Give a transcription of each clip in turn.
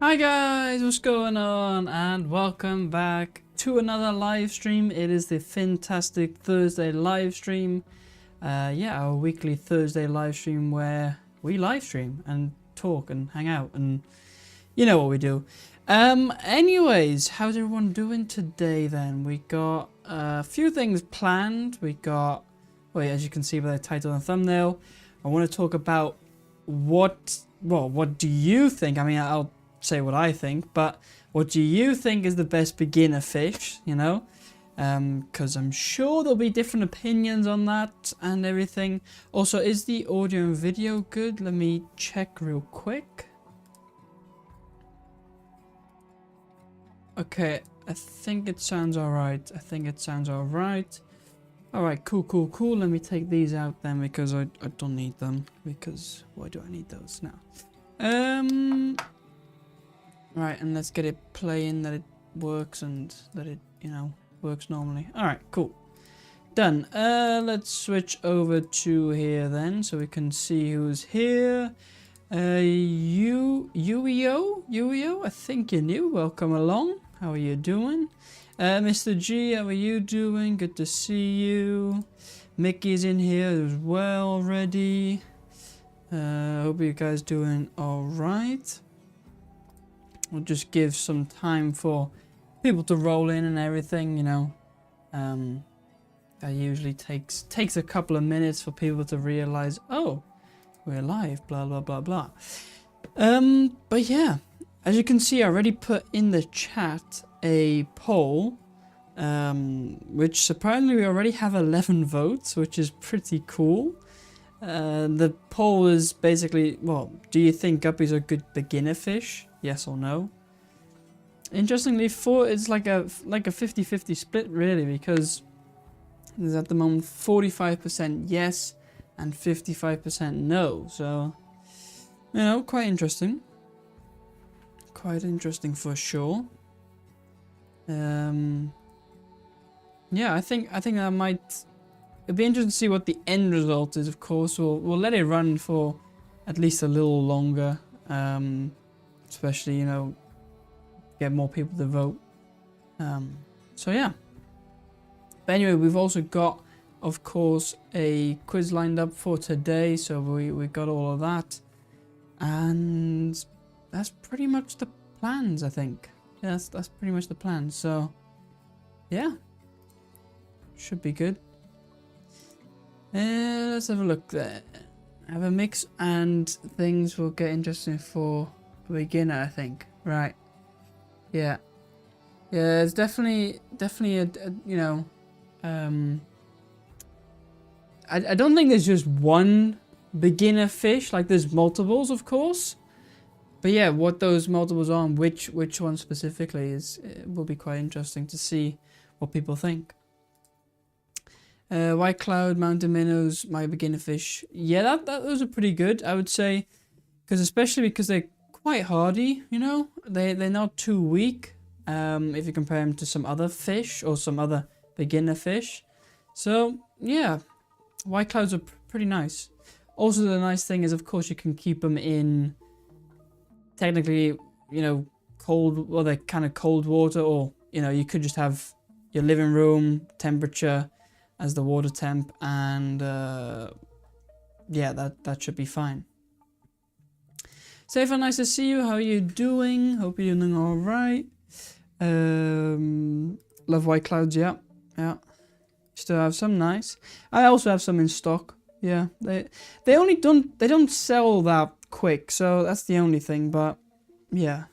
Hi guys, what's going on? And welcome back to another live stream. It is the fantastic Thursday live stream. Our weekly Thursday live stream where we live stream and talk and hang out and you know what we do. Anyways, how's everyone doing today then? We got a few things planned. We got, well, as you can see by the title and thumbnail, I want to talk about what do you think? I mean, I'll say what I think, but what do you think is the best beginner fish, you know? Because I'm sure there'll be different opinions on that and everything. Also, is the audio and video good? Let me check real quick. Okay, I think it sounds alright. Alright, cool. Let me take these out then because I don't need them. Because why do I need those now? Right, and let's get it playing that it works and that it, you know, works normally. Alright, cool. Done. Let's switch over to here then so we can see who's here. Ueo, I think you're new. Welcome along. How are you doing? Mr. G, how are you doing? Good to see you. Mickey's in here as well already. Hope you guys doing alright. We'll just give some time for people to roll in and everything, you know. That usually takes a couple of minutes for people to realize, oh, we're live, blah, blah, blah, blah. But yeah, as you can see, I already put in the chat a poll, which surprisingly we already have 11 votes, which is pretty cool. The poll is basically, well, do you think guppies are good beginner fish? Yes or no? Interestingly, it's like a 50-50 split really, because there's at the moment 45% yes and 55% no. So, you know, quite interesting. Quite interesting for sure. Yeah, I think that might. It'd be interesting to see what the end result is. Of course, we'll let it run for at least a little longer. Especially, you know, get more people to vote. So yeah. But anyway, we've also got, of course, a quiz lined up for today. So we got all of that. And that's pretty much the plans, I think. Yeah, that's pretty much the plan. So yeah. Should be good. Let's have a look there. Have a mix and things will get interesting for beginner, I think. Right. Yeah, it's definitely a you know, I don't think there's just one beginner fish. Like there's multiples, of course, but yeah, what those multiples are and which one specifically is, it will be quite interesting to see what people think. White cloud, mountain minnows, my beginner fish. Yeah, those are pretty good, I would say, especially because they're quite hardy, you know. They're not too weak if you compare them to some other fish or some other beginner fish. So yeah, white clouds are pretty nice. Also, the nice thing is, of course, you can keep them in technically, you know, cold, well, they're kind of cold water, or you know, you could just have your living room temperature as the water temp, and yeah, that should be fine. Safa, nice to see you. How are you doing? Hope you're doing all right. Love white clouds. Yeah. Still have some, nice. I also have some in stock. Yeah, they don't sell that quick, so that's the only thing. But yeah.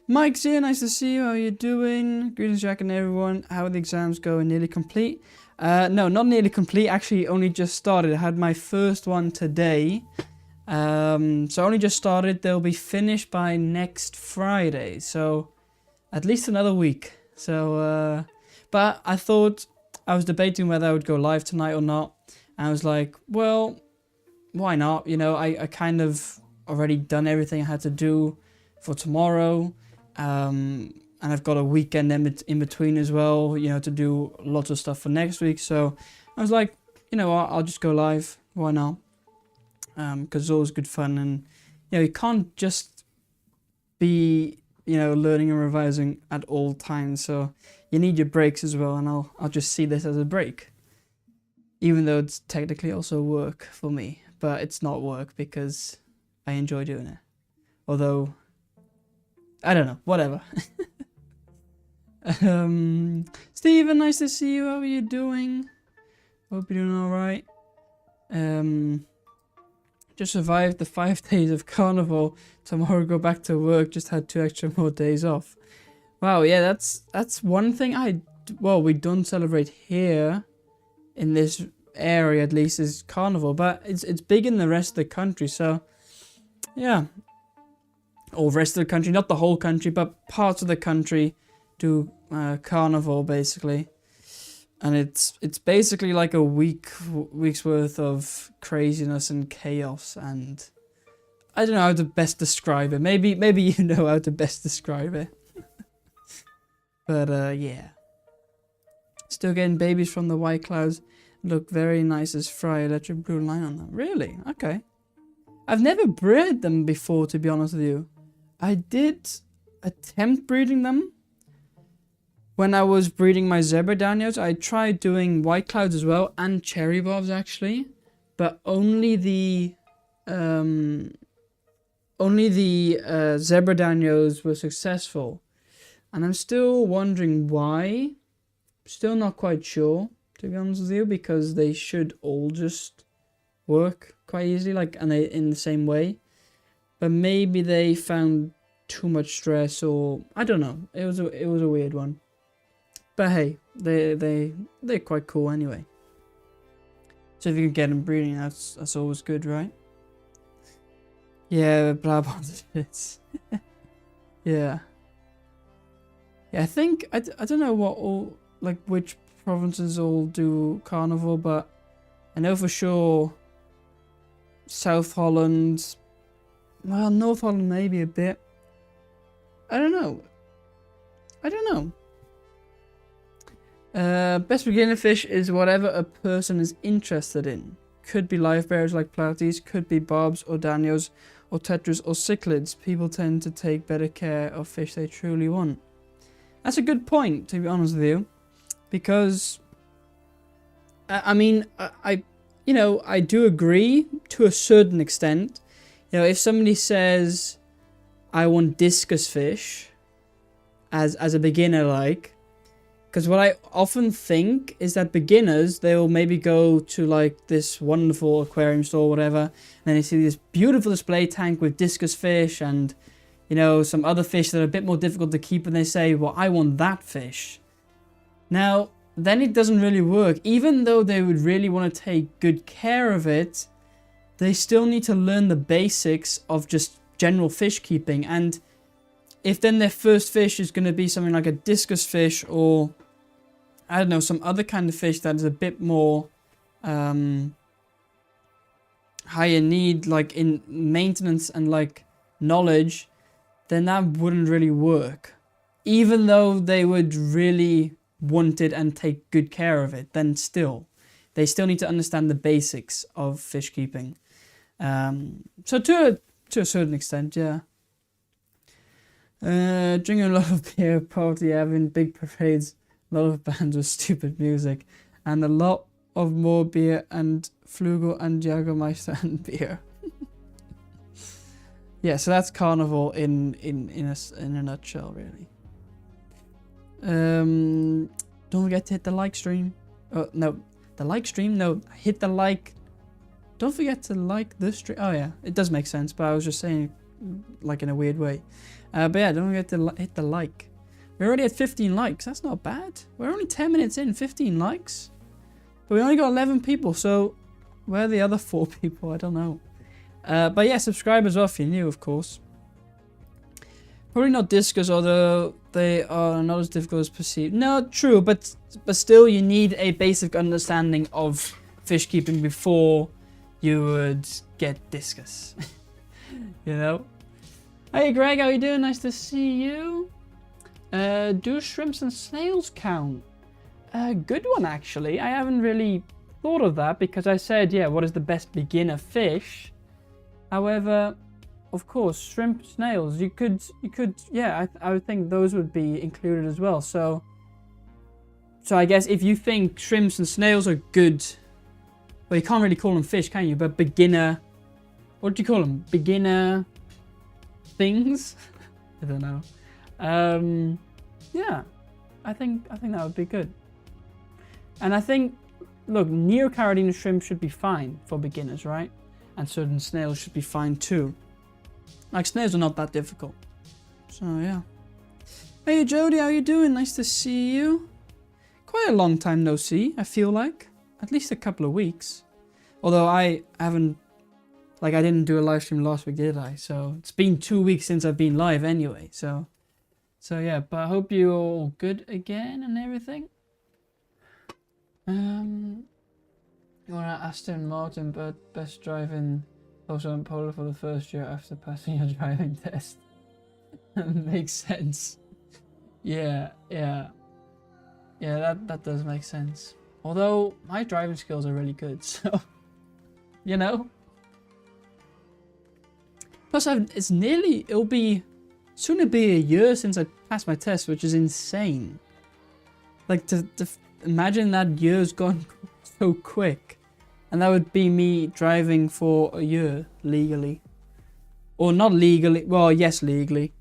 Mike's here. Nice to see you. How are you doing? Greetings, Jack, and everyone. How are the exams going? Nearly complete? No, not nearly complete. Actually, only just started. I had my first one today. So only just started. They'll be finished by next Friday, so at least another week. So but I thought, I was debating whether I would go live tonight or not, and I was like, well, why not? You know, I kind of already done everything I had to do for tomorrow, and I've got a weekend in between as well, you know, to do lots of stuff for next week. So I was like, you know, I'll just go live. Why not? Because it's always good fun, and you know, you can't just be, you know, learning and revising at all times. So you need your breaks as well, and I'll just see this as a break. Even though it's technically also work for me, but it's not work because I enjoy doing it. Although, I don't know, whatever. Steven, nice to see you. How are you doing? Hope you're doing alright. Just survived the 5 days of carnival. Tomorrow go back to work. Just had 2 extra more days off. Wow, yeah, that's one thing we don't celebrate here in this area, at least, is carnival, but it's big in the rest of the country. So yeah, or rest of the country, not the whole country, but parts of the country do carnival basically, and it's basically like a week's worth of craziness and chaos, and I don't know how to best describe it. Maybe you know how to best describe it. But yeah, still getting babies from the white clouds. Look very nice as fry. Electric blue line on them. Really? Okay. I've never bred them before, to be honest with you. I did attempt breeding them. When I was breeding my zebra danios, I tried doing white clouds as well, and cherry bobs actually. But only the zebra danios were successful. And I'm still wondering why. Still not quite sure, to be honest with you, because they should all just work quite easily, like, and they in the same way. But maybe they found too much stress, or I don't know. It was a weird one. But hey, they're quite cool anyway. So if you can get them breeding, that's always good, right? Yeah, blah blah shit. Yeah. Yeah, I think I don't know what all, like, which provinces all do carnival, but I know for sure South Holland, well, North Holland maybe a bit. I don't know. Best beginner fish is whatever a person is interested in. Could be live bearers like platies, could be bobs or danios or tetras or cichlids. People tend to take better care of fish they truly want. That's a good point, to be honest with you, because I mean, I do agree to a certain extent. You know, if somebody says, I want discus fish as a beginner, like, because what I often think is that beginners, they will maybe go to like this wonderful aquarium store or whatever, and then they see this beautiful display tank with discus fish and, you know, some other fish that are a bit more difficult to keep, and they say, well, I want that fish. Now, then it doesn't really work. Even though they would really want to take good care of it, they still need to learn the basics of just general fish keeping. And if then their first fish is going to be something like a discus fish, or I don't know, some other kind of fish that is a bit more higher need, like in maintenance and like knowledge, then that wouldn't really work. Even though they would really want it and take good care of it, then they still need to understand the basics of fish keeping. So to a certain extent, yeah. Drinking a lot of beer, party, having big parades, a lot of bands with stupid music, and a lot of more beer and Flugel and Jägermeister and beer. Yeah, so that's carnival in a nutshell, really. Don't forget to hit the like stream. Oh no, the like stream. No, hit the like. Don't forget to like the stream. Oh yeah, it does make sense, but I was just saying, like, in a weird way. But yeah, don't forget to hit the like. We're already at 15 likes. That's not bad. We're only 10 minutes in, 15 likes. But we only got 11 people, so where are the other 4 people? I don't know. But yeah, subscribe as well if you're new, of course. Probably not discus, although they are not as difficult as perceived. No, true, but still you need a basic understanding of fish keeping before you would get discus. You know? Hey Greg, how you doing? Nice to see you. Do shrimps and snails count? Good one, actually. I haven't really thought of that because I said, yeah, what is the best beginner fish? However, of course, shrimp, snails. You could, yeah, I would think those would be included as well. So I guess if you think shrimps and snails are good, well, you can't really call them fish, can you? But beginner, what do you call them? Beginner things? I don't know. Yeah, I think that would be good. And I think, look, neocaridina shrimp should be fine for beginners, right? And certain snails should be fine too. Like, snails are not that difficult. So, yeah. Hey, Jody, how you doing? Nice to see you. Quite a long time no see, I feel like. At least a couple of weeks. Although I haven't... Like, I didn't do a live stream last week, did I? So, it's been 2 weeks since I've been live anyway. So yeah. But I hope you're all good again and everything. You want to Aston Martin, but best driving also in Poland for the first year after passing your driving test. Makes sense. Yeah, that does make sense. Although my driving skills are really good, so you know. Plus, it'll be soon be a year since I passed my test, which is insane. Like to imagine that year's gone so quick. And that would be me driving for a year legally. Or not legally. Well, yes, legally.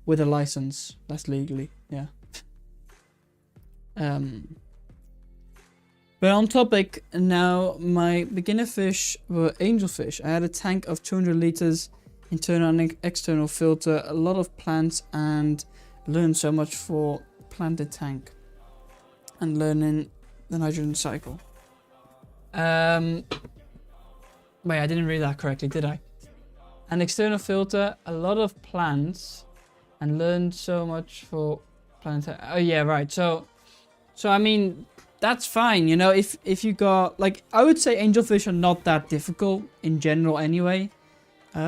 With a license. That's legally, yeah. But on topic, now my beginner fish were angelfish. I had a tank of 200 liters, internal and external filter, a lot of plants, and learned so much for planted tank. And learning the nitrogen cycle. Wait, I didn't read that correctly, did I? An external filter, a lot of plants, and learned so much for planetary. Oh yeah, right. So I mean, that's fine. You know, if you got, like, I would say angelfish are not that difficult in general anyway,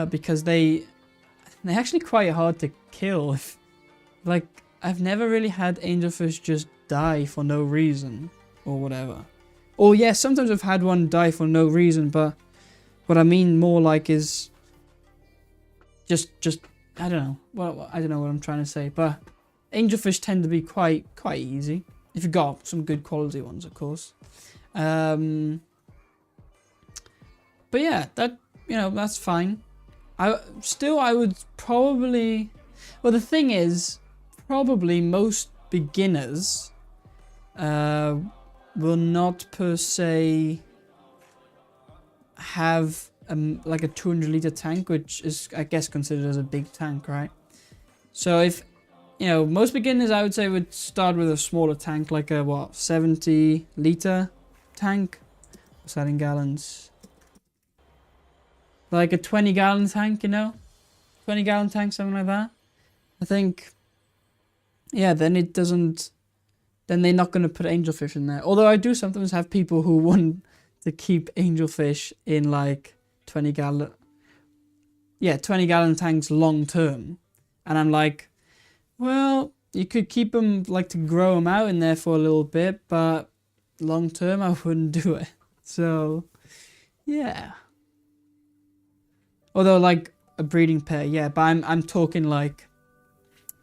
because they're actually quite hard to kill. Like, I've never really had angelfish just die for no reason or whatever. Or yeah, sometimes I've had one die for no reason, but what I mean more like is just I don't know. Well, I don't know what I'm trying to say, but angelfish tend to be quite easy if you got some good quality ones, of course. But yeah, that, you know, that's fine. I would probably, well, the thing is, probably most beginners will not per se have like a 200 liter tank, which is, I guess, considered as a big tank, right? So if, you know, most beginners, I would say, would start with a smaller tank, like a, what, 70 liter tank? What's that in gallons? Like a 20 gallon tank, you know? 20 gallon tank, something like that. I think, yeah, then it doesn't, then they're not going to put angelfish in there. Although I do sometimes have people who want to keep angelfish in like 20 gallon tanks long term. And I'm like, well, you could keep them, like, to grow them out in there for a little bit, but long term I wouldn't do it. So, yeah. Although, like, a breeding pair, yeah, but I'm talking like,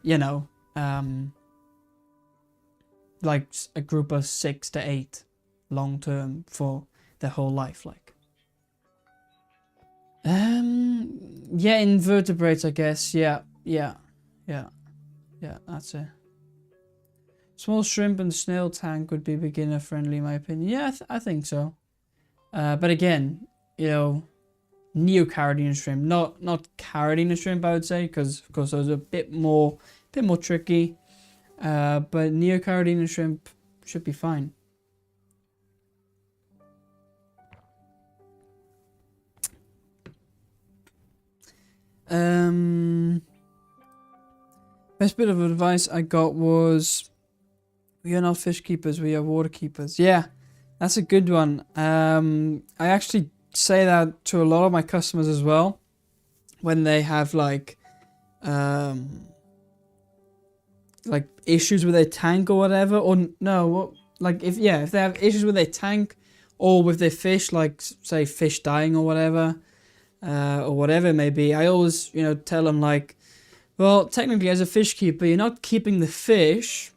you know, like a group of 6 to 8 long term for their whole life, like. Yeah, invertebrates, I guess. Yeah, that's it. Small shrimp and snail tank would be beginner friendly, in my opinion. Yeah, I think so. But again, you know, neocaridina shrimp, not caridina shrimp, I would say, because of course those are a bit more tricky. But neocaridina shrimp should be fine. Best bit of advice I got was, we are not fish keepers, we are water keepers. Yeah, that's a good one. I actually say that to a lot of my customers as well, when they have like issues with their tank or whatever, or no, like if they have issues with their tank or with their fish, like say fish dying or whatever, or whatever it may be, I always, you know, tell them like, well, technically as a fish keeper, you're not keeping the fish,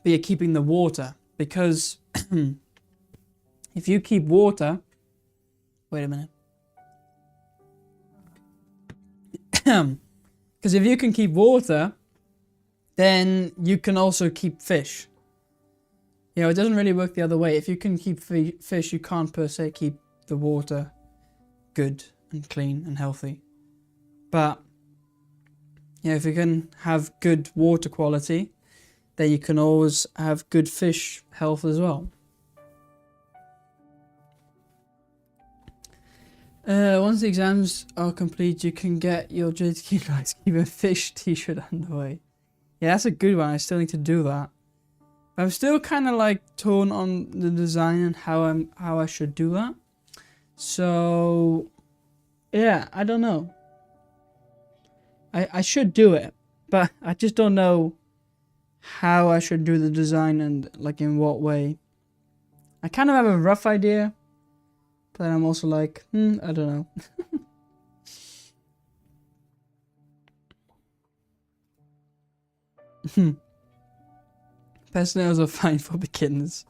but you're keeping the water. Because if you keep water, wait a minute. Because if you can keep water, then you can also keep fish. You know, it doesn't really work the other way. If you can keep fish, you can't per se keep the water good and clean and healthy. But, you know, if you can have good water quality, then you can always have good fish health as well. Once the exams are complete, you can get your JTK Lights Keep a Fish t-shirt underway. Yeah, that's a good one. I still need to do that. I'm still kind of like torn on the design and how I should do that. So, yeah, I don't know. I should do it, but I just don't know how I should do the design and like in what way. I kind of have a rough idea, but I'm also like, I don't know. Pest nails are fine for beginners.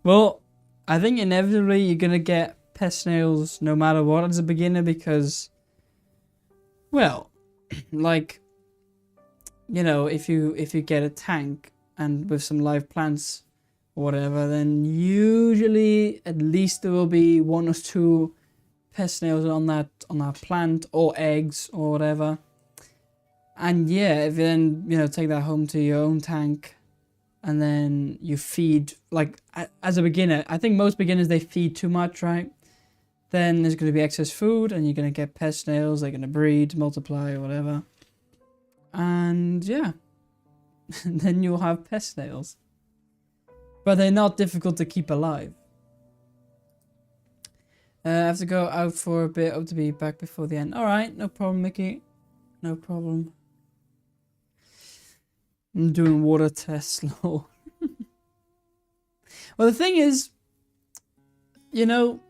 Well, I think inevitably you're gonna get pest nails no matter what as a beginner because, well, like, you know, if you get a tank and with some live plants or whatever, then usually at least there will be 1 or 2 pest nails on that plant or eggs or whatever. And yeah, if you then, you know, take that home to your own tank and then you feed, like as a beginner, I think most beginners, they feed too much, right? Then there's going to be excess food and you're going to get pest snails. They're going to breed, multiply, or whatever. And yeah, then you'll have pest snails. But they're not difficult to keep alive. I have to go out for a bit. Hope to be back before the end. Alright, no problem, Mickey. No problem. I'm doing water tests, lol. Well, the thing is, you know,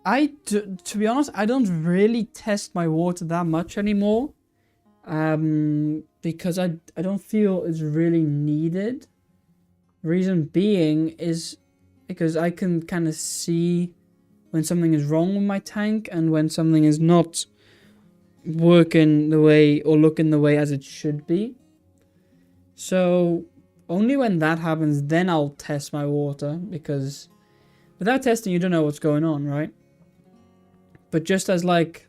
to be honest, I don't really test my water that much anymore. Because I don't feel it's really needed. Reason being is because I can kind of see when something is wrong with my tank and when something is not working the way or looking the way as it should be. So only when that happens, then I'll test my water, because without testing you don't know what's going on, right? But just as like,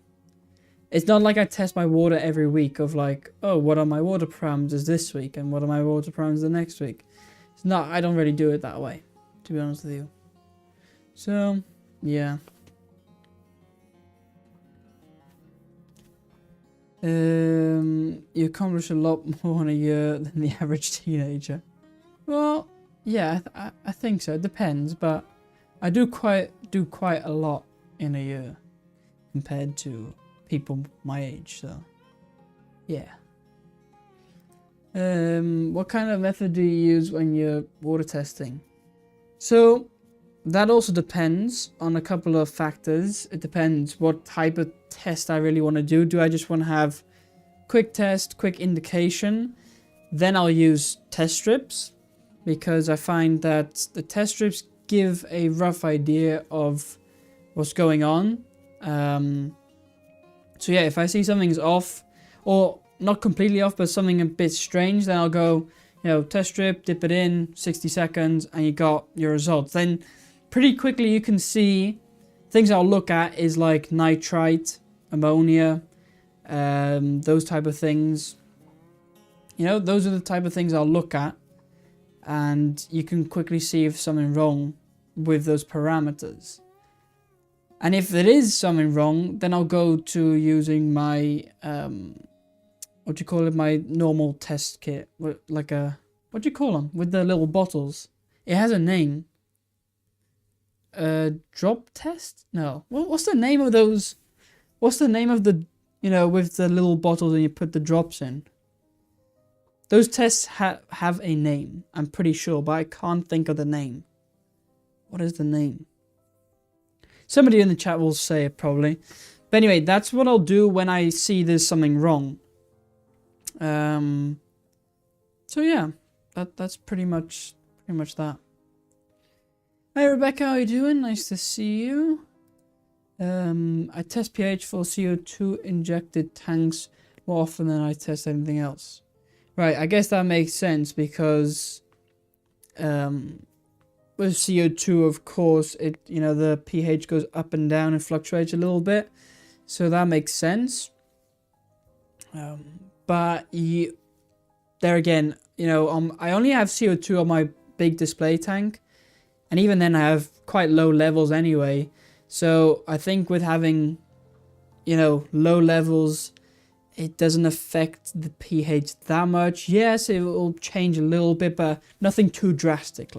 it's not like I test my water every week of like, oh, what are my water parameters this week and what are my water parameters the next week. It's not, I don't really do it that way, to be honest with you. So, yeah. You accomplish a lot more in a year than the average teenager. Well, yeah, I think so. It depends, but I do quite a lot in a year compared to people my age, so yeah. What kind of method do you use when you're water testing? So that also depends on a couple of factors. It depends what type of test I really want to do. Do I just want to have quick test, quick indication? Then I'll use test strips, because I find that the test strips give a rough idea of what's going on. So yeah, if I see something's off, or not completely off, but something a bit strange, then I'll go, you know, test strip, dip it in, 60 seconds, and you got your results. Then pretty quickly you can see things I'll look at is like nitrite, ammonia, those type of things. You know, those are the type of things I'll look at, and you can quickly see if something's wrong with those parameters. And if there is something wrong, then I'll go to using my, what do you call it, my normal test kit. Like a, what do you call them? With the little bottles. It has a name. Drop test? No. What's the name of those? What's the name of the, you know, with the little bottles and you put the drops in? Those tests have a name, I'm pretty sure, but I can't think of the name. What is the name? Somebody in the chat will say it probably. But anyway, that's what I'll do when I see there's something wrong. So yeah, that's pretty much that. Hey Rebecca, how are you doing? Nice to see you. I test pH for CO2 injected tanks more often than I test anything else. Right, I guess that makes sense because with CO2, of course, the pH goes up and down and fluctuates a little bit, so that makes sense. But there again, I only have CO2 on my big display tank, and even then I have quite low levels anyway. So I think with having, low levels, it doesn't affect the pH that much. Yes, it will change a little bit, but nothing too drastic,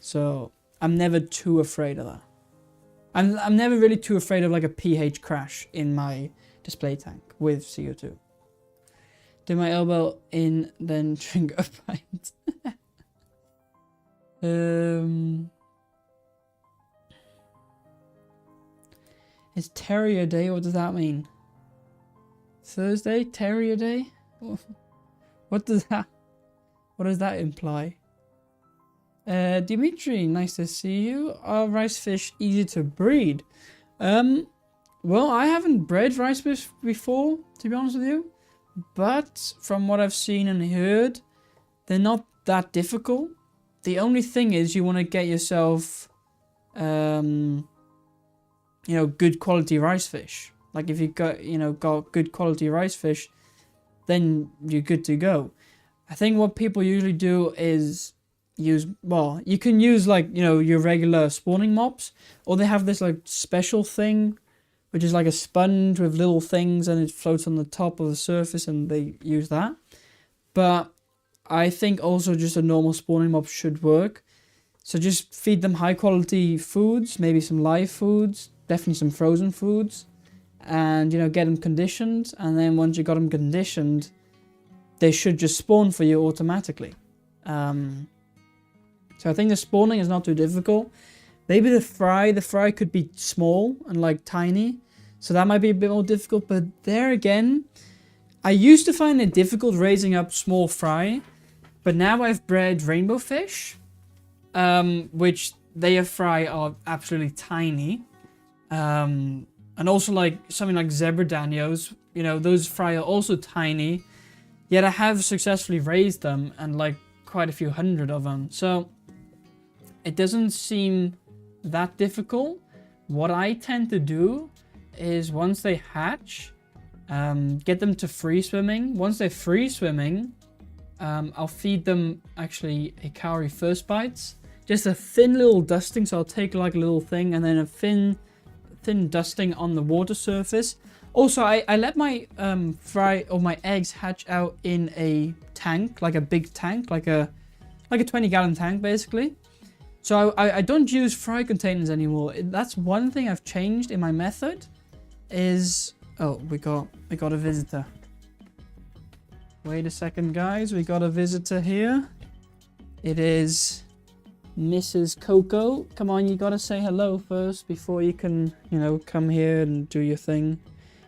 So I'm never too afraid of that. I'm never really too afraid of like a pH crash in my display tank with CO2. Do my elbow in, then drink a pint. It's Terrier Day. What does that mean? Thursday, Terrier Day? What does that imply? Dimitri, nice to see you. Are rice fish easy to breed? Well, I haven't bred rice fish before, to be honest with you. But from what I've seen and heard, they're not that difficult. The only thing is you want to get yourself, good quality rice fish. Like if you've got good quality rice fish, then you're good to go. I think what people usually do is you can use your regular spawning mops, or they have this like special thing, which is like a sponge with little things and it floats on the top of the surface, and they use that. But I think also just a normal spawning mop should work. So just feed them high quality foods, maybe some live foods, definitely some frozen foods, and get them conditioned. And then once you got them conditioned, they should just spawn for you automatically. So I think the spawning is not too difficult. Maybe the fry could be small and like tiny, so that might be a bit more difficult. But there again, I used to find it difficult raising up small fry, but now I've bred rainbow fish, which their fry are absolutely tiny, and also like something like zebra danios, those fry are also tiny, yet I have successfully raised them and like quite a few hundred of them. So it doesn't seem that difficult. What I tend to do is once they hatch, get them to free swimming. Once they're free swimming, I'll feed them actually Hikari first bites. Just a thin little dusting, so I'll take like a little thing and then a thin dusting on the water surface. Also, I let my fry or my eggs hatch out in a tank, like a big tank, like a 20-gallon tank basically. So I don't use fry containers anymore. That's one thing I've changed in my method. We got a visitor. Wait a second, guys. We got a visitor here. It is Mrs. Coco. Come on, you gotta say hello first before you can, come here and do your thing.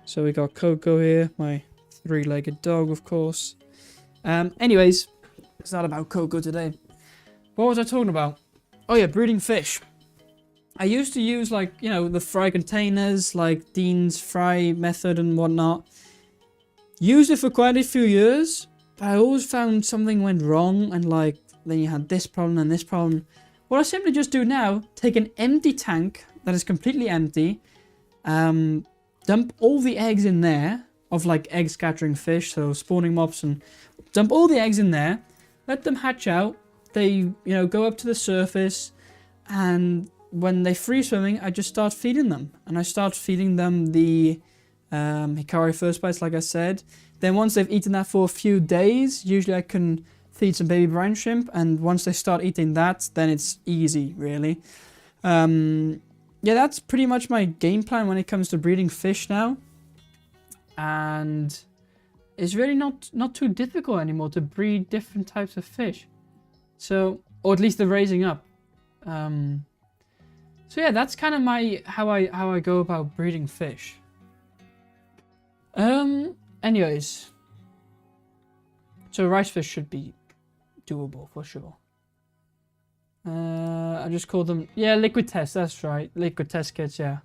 So we got Coco here, my three-legged dog, of course. Anyways, it's not about Coco today. What was I talking about? Oh yeah, breeding fish. I used to use the fry containers, like Dean's fry method and whatnot. Used it for quite a few years, but I always found something went wrong, and then you had this problem and this problem. What I simply just do now, take an empty tank that is completely empty, dump all the eggs in there of egg scattering fish, so spawning mops, and dump all the eggs in there, let them hatch out. They, go up to the surface, and when they're free swimming, I just start feeding them. And I start feeding them the Hikari first bites, like I said. Then once they've eaten that for a few days, usually I can feed some baby brine shrimp. And once they start eating that, then it's easy, really. Yeah, that's pretty much my game plan when it comes to breeding fish now. And it's really not too difficult anymore to breed different types of fish. So, or at least the raising up. So yeah, that's kind of my how I go about breeding fish. Anyways, so rice fish should be doable for sure. I just called them, yeah, liquid test. That's right, liquid test kits. Yeah.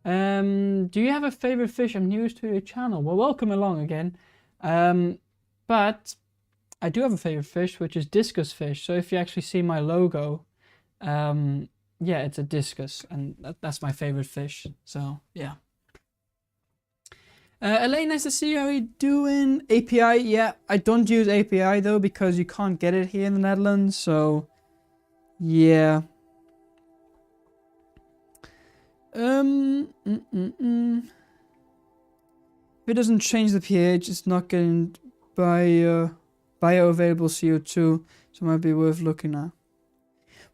Do you have a favorite fish? I'm new to your channel. Well, welcome along again. But I do have a favorite fish, which is discus fish. So if you actually see my logo, yeah, it's a discus, and that's my favorite fish. So yeah. Elaine, nice to see you. How are you doing? API, yeah, I don't use API though because you can't get it here in the Netherlands. So yeah. If it doesn't change the pH, it's not getting bioavailable CO2, so it might be worth looking at.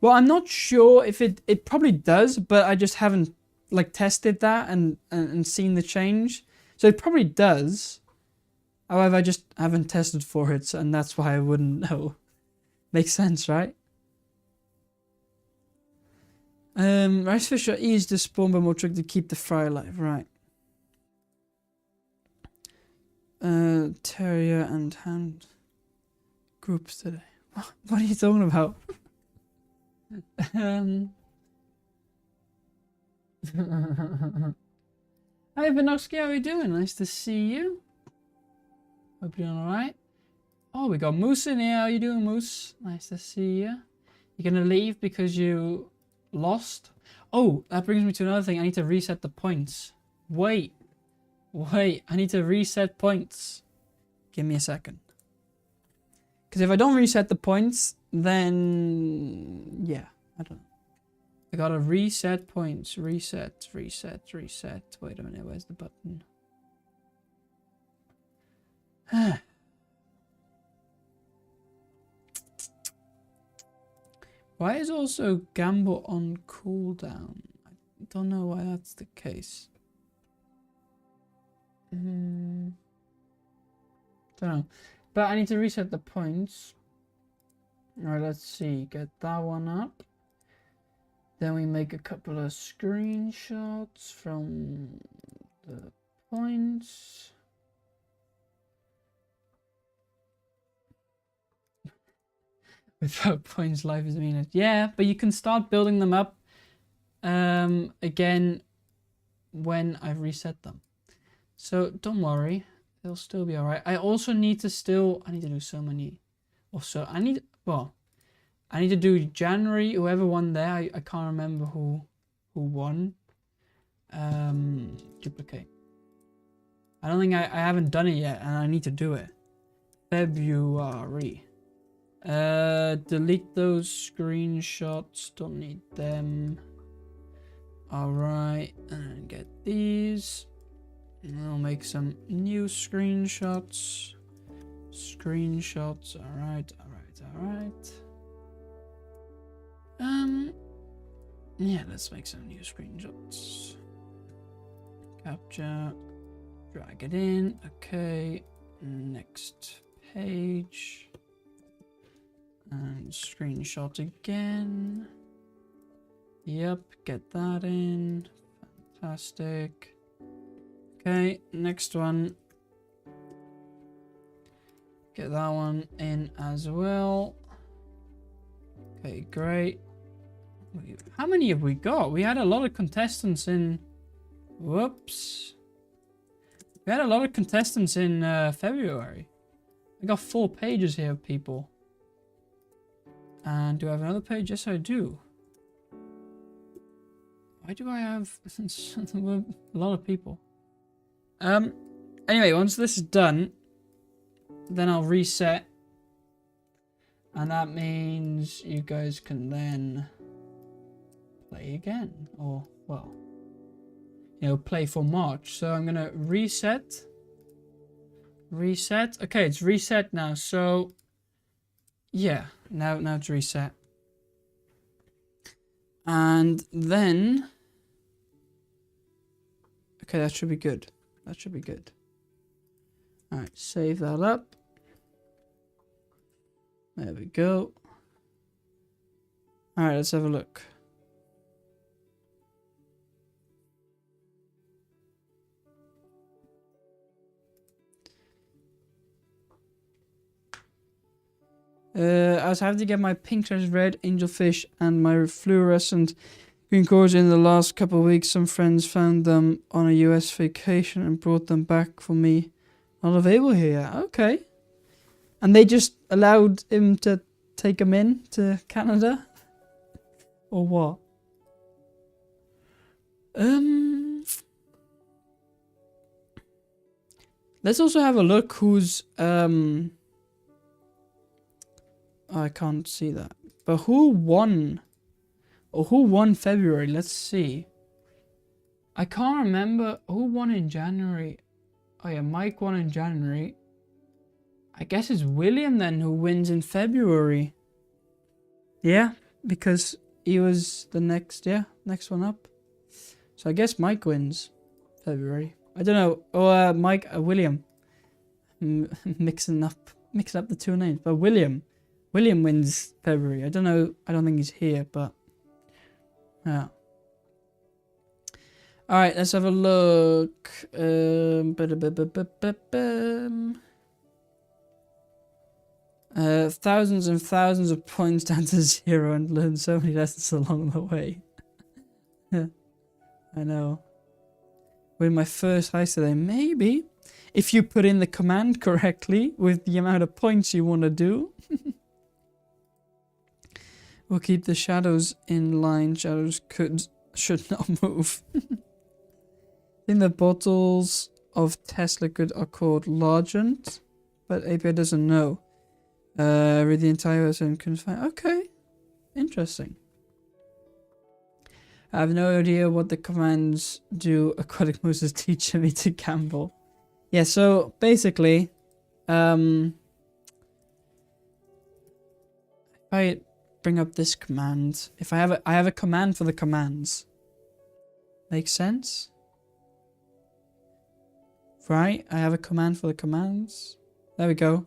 Well, I'm not sure if it probably does, but I just haven't like tested that and seen the change. So it probably does. However, I just haven't tested for it, and that's why I wouldn't know. Makes sense, right? Rice fish are easy to spawn, but more tricky to keep the fry alive, right? Terrier and hand groups today. What are you talking about? Hi Vinoxki, how are you doing? Nice to see you. Hope you're doing alright. Oh, we got Moose in here. How you doing, Moose? Nice to see you. You're gonna leave because you lost? Oh, that brings me to another thing. I need to reset the points. Wait, I need to reset points. Give me a second. Because if I don't reset the points, then yeah, I don't know. I gotta reset points. Reset. Wait a minute, where's the button? Why is also gamble on cooldown? I don't know why that's the case. Don't know. But I need to reset the points. Alright, let's see. Get that one up. Then we make a couple of screenshots from the points. Without points, life is meaningless. Yeah, but you can start building them up again when I reset them. So don't worry, they'll still be alright. I also need to I need to do so many. Also, I need to do January, whoever won there. I can't remember who won. Duplicate. I don't think I haven't done it yet, and I need to do it. February. Delete those screenshots. Don't need them. Alright, and get these. And I'll make some new screenshots. Alright. Yeah, let's make some new screenshots. Capture. Drag it in. Okay. Next page. And screenshot again. Yep, get that in. Fantastic. Okay, next one. Get that one in as well. Okay, great. How many have we got? We had a lot of contestants in... Whoops. We had a lot of contestants in February. I got 4 pages here of people. And do I have another page? Yes, I do. Why do I have a lot of people? Anyway, once this is done, then I'll reset. And that means you guys can then play again. Or, well, you know, play for March. So I'm going to reset. Reset. Okay, it's reset now. So, yeah, now it's reset. And then, okay, that should be good. That should be good. All right, save that up. There we go. All right, let's have a look. I was having to get my pink / red angelfish and my fluorescent green gorge in the last couple of weeks. Some friends found them on a US vacation and brought them back for me. Not available here yet. Okay. And they just allowed him to take them in to Canada? Or what? Let's also have a look who's I can't see that. But who won? Or who won February? Let's see. I can't remember who won in January. Oh yeah, Mike won in January. I guess it's William then who wins in February. Yeah, because he was the next one up. So I guess Mike wins February. I don't know. Or William. Mixing up the two names. But William wins February. I don't know. I don't think he's here, but yeah. All right, let's have a look. Thousands and thousands of points down to 0 and learn so many lessons along the way. I know. With my first heist today, maybe if you put in the command correctly with the amount of points you want to do. We'll keep the shadows in line. Shadows should not move. I think the bottles of test liquid are called Largent, but API doesn't know. Read the entire version. Couldn't find. Okay, interesting. I have no idea what the commands do. Aquatic Moose is teaching me to gamble. Yeah, so basically, if I bring up this command, if I have a command for the commands. Makes sense? Right, I have a command for the commands. There we go.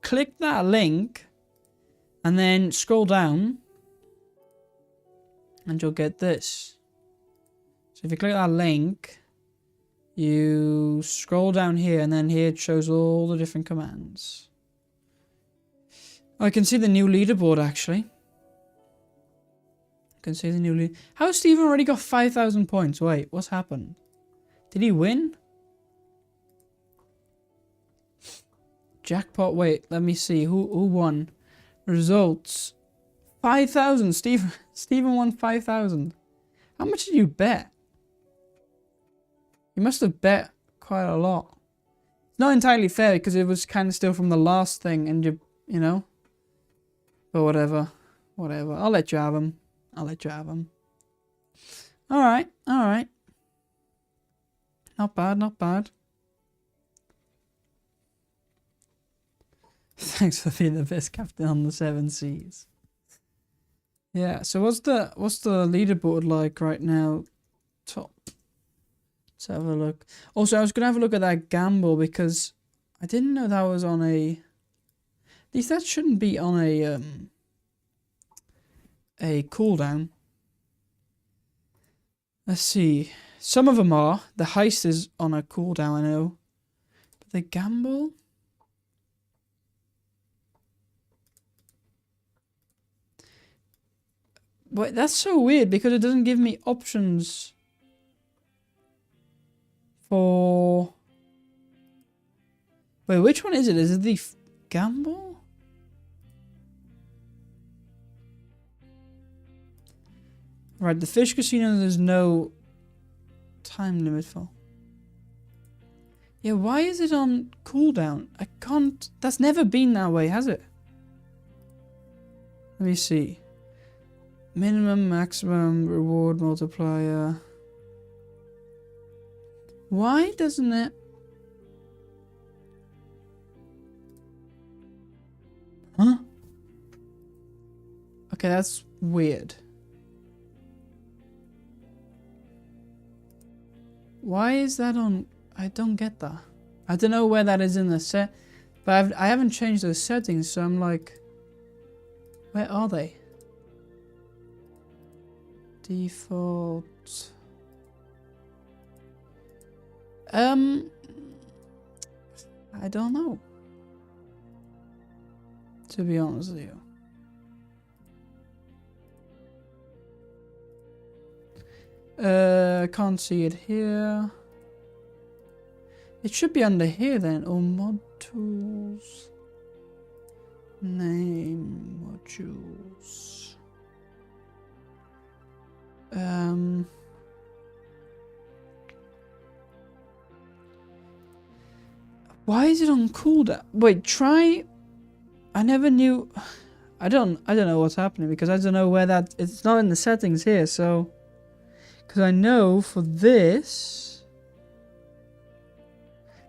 Click that link and then scroll down and you'll get this. So if you click that link, you scroll down here and then here it shows all the different commands. I can see the new leaderboard actually. I can see the new lead. How has Stephen already got 5,000 points? Wait, what's happened? Did he win? Jackpot, wait, let me see. Who won? Results. 5,000. Stephen won 5,000. How much did you bet? You must have bet quite a lot. It's not entirely fair because it was kind of still from the last thing and you know. But whatever. Whatever. I'll let you have him. Alright, alright. Not bad, not bad. Thanks for being the best captain on the 7 seas. Yeah, so what's the leaderboard like right now? Top. Let's have a look. Also, I was gonna have a look at that gamble because I didn't know that was on a. At least that shouldn't be on a cooldown. Let's see. Some of them are. The heist is on a cooldown, I know. But the gamble. Wait, that's so weird because it doesn't give me options for... Wait, which one is it? Is it the gamble? Right, the fish casino there's no time limit for. Yeah, why is it on cooldown? I can't... That's never been that way, has it? Let me see. Minimum, maximum, reward multiplier. Why doesn't it? Huh? Okay, that's weird. Why is that on? I don't get that. I don't know where that is in the set, but I haven't changed those settings, so I'm like, where are they? Default. I don't know. To be honest with you. Can't see it here. It should be under here then. Or mod tools. Name modules. Why is it on cooldown? Wait, try. I never knew. I don't know what's happening because I don't know where that. It's not in the settings here, so. Because I know for this.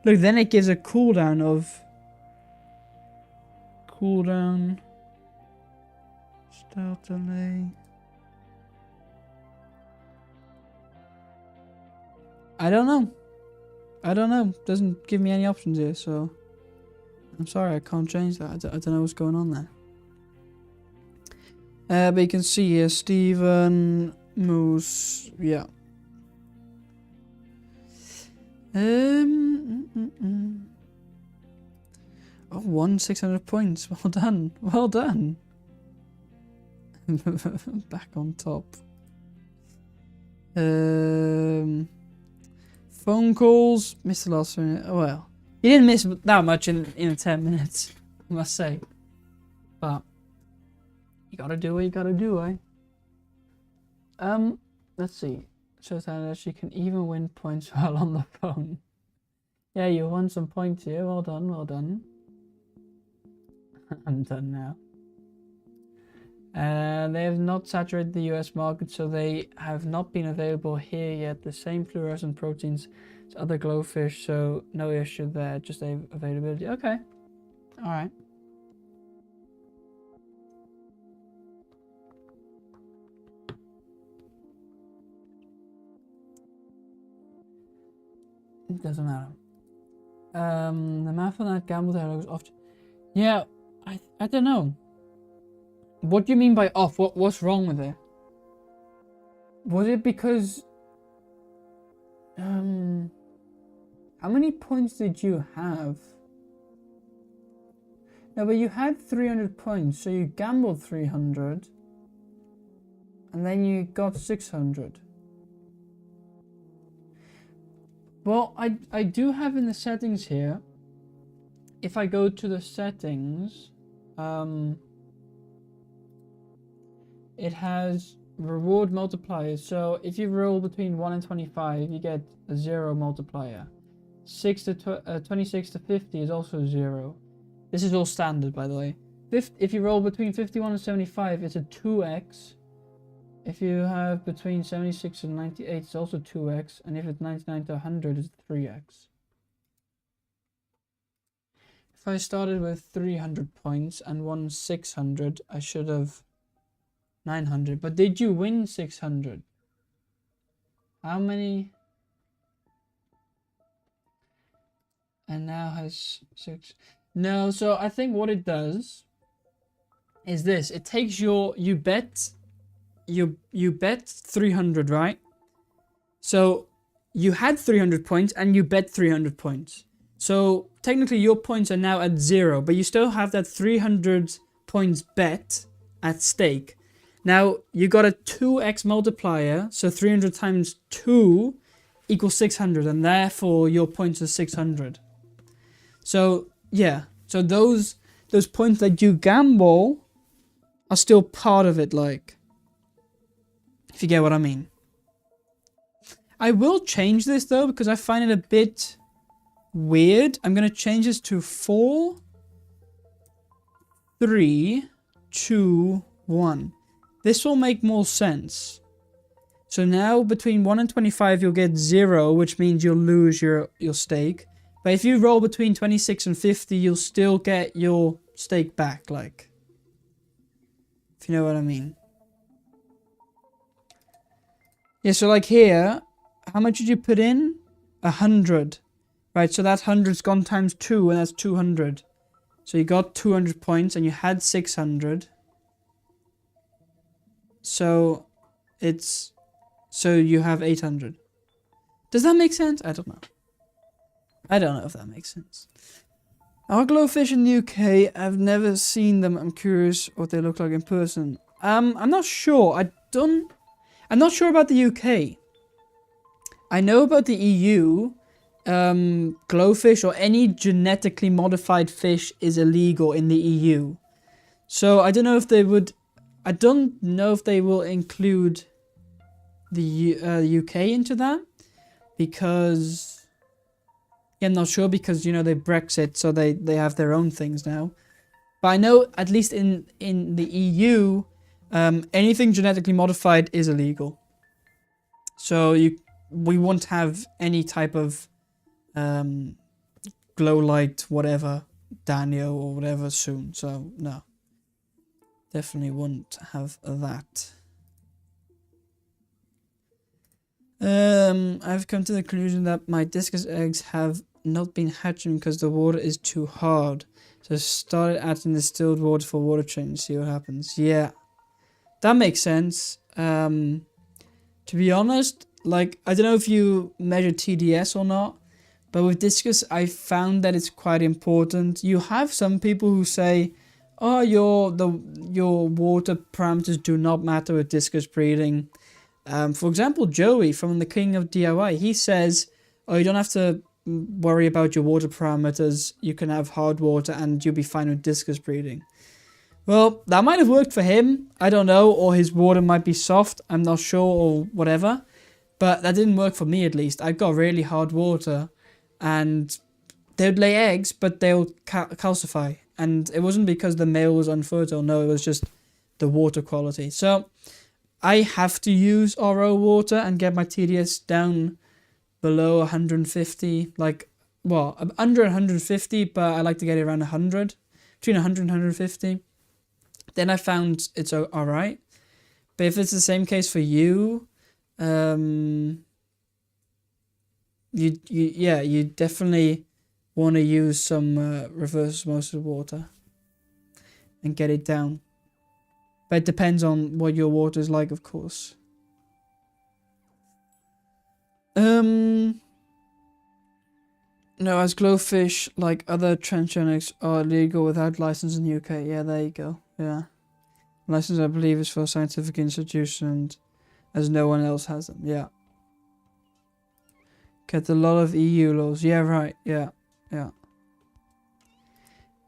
Look, then it gives a cooldown of. Cooldown. Start delay. I don't know. Doesn't give me any options here, so. I'm sorry, I can't change that. I don't know what's going on there. But you can see here, Steven, Moose, yeah. Oh, 600 points. Well done. Well done. Back on top. Phone calls. Missed the last minute. Oh, well. You didn't miss that much in 10 minutes, I must say. But you gotta do what you gotta do, eh? Let's see. Shows that she can even win points while on the phone. Yeah, you won some points here. Well done, well done. I'm done now. They have not saturated the US market, so they have not been available here yet. The same fluorescent proteins as other glowfish, so no issue there, just availability. Okay. Alright. It doesn't matter. The math on that gamble there was off. Yeah, I don't know. What do you mean by off? What's wrong with it? Was it because how many points did you have? No, but you had 300 points, so you gambled 300 and then you got 600. Well, I do have in the settings here, if I go to the settings, it has reward multipliers. So if you roll between 1 and 25, you get a 0 multiplier. 26 to 50 is also 0. This is all standard, by the way. If you roll between 51 and 75, it's a 2x. If you have between 76 and 98, it's also 2x. And if it's 99 to 100, it's 3x. If I started with 300 points and won 600, I should have 900. But did you win 600? How many? And now has 6. No, so I think what it does is this. It takes you bet 300, right? So you had 300 points and you bet 300 points. So technically your points are now at 0, but you still have that 300 points bet at stake. Now you got a 2x multiplier, so 300 times 2 equals 600, and therefore your points are 600. So yeah, so those points that you gamble are still part of it, like, if you get what I mean. I will change this though, because I find it a bit weird. I'm going to change this to 4, 3, 2, 1. This will make more sense. So now between 1 and 25 you'll get 0, which means you'll lose your stake. But if you roll between 26 and 50, you'll still get your stake back, like, if you know what I mean. Yeah, so like here, how much did you put in? 100. Right, so that 100's gone times 2, and that's 200. So you got 200 points, and you had 600. So you have 800. Does that make sense? I don't know. I don't know if that makes sense. Are glowfish in the UK? I've never seen them. I'm curious what they look like in person. I'm not sure. I'm not sure about the UK. I know about the EU. Glowfish or any genetically modified fish is illegal in the EU. So I don't know if they would. I don't know if they will include the UK into that, because yeah, I'm not sure, because you know they Brexit, so they have their own things now. But I know at least in the EU, anything genetically modified is illegal. So we won't have any type of glow light whatever Daniel or whatever soon. So no, definitely won't have that. I've come to the conclusion that my discus eggs have not been hatching because the water is too hard. So I started adding distilled water for water change, see what happens. Yeah, that makes sense. To be honest, like, I don't know if you measure TDS or not, but with discus, I found that it's quite important. You have some people who say, oh, your water parameters do not matter with discus breeding. For example, Joey from the King of DIY, he says, oh, you don't have to worry about your water parameters. You can have hard water and you'll be fine with discus breeding. Well, that might have worked for him. I don't know. Or his water might be soft. I'm not sure, or whatever. But that didn't work for me, at least. I've got really hard water. And they would lay eggs, but they'll calcify. And it wasn't because the male was unfertile. No, it was just the water quality. So I have to use RO water and get my TDS down below 150. Like, well, under 150, but I like to get it around 100. Between 100 and 150. Then I found it's alright. But if it's the same case for you, you definitely want to use some reverse osmosis water and get it down. But it depends on what your water is like, of course. No, as glowfish, like other transgenics, are legal without license in the UK. Yeah, there you go. Yeah. License, I believe, is for a scientific institution, as no one else has them. Yeah. Get a lot of EU laws. Yeah, right. Yeah. Yeah.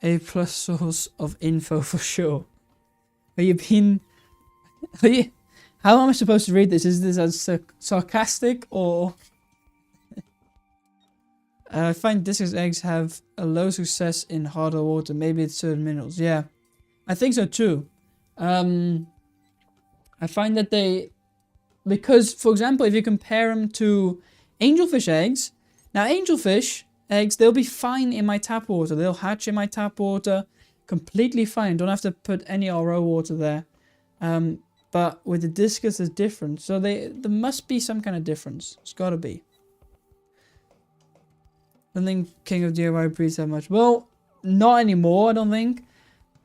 A plus source of info for sure. Are you being... How am I supposed to read this? Is this as sarcastic or... I find discus eggs have a low success in harder water. Maybe it's certain minerals. Yeah, I think so too. I find that because, for example, if you compare them to angelfish eggs, now angelfish eggs, they'll be fine in my tap water. They'll hatch in my tap water completely fine. Don't have to put any RO water there. But with the discus, it's different. So there must be some kind of difference. It's got to be. I don't think King of DIY breeds that much. Well, not anymore, I don't think.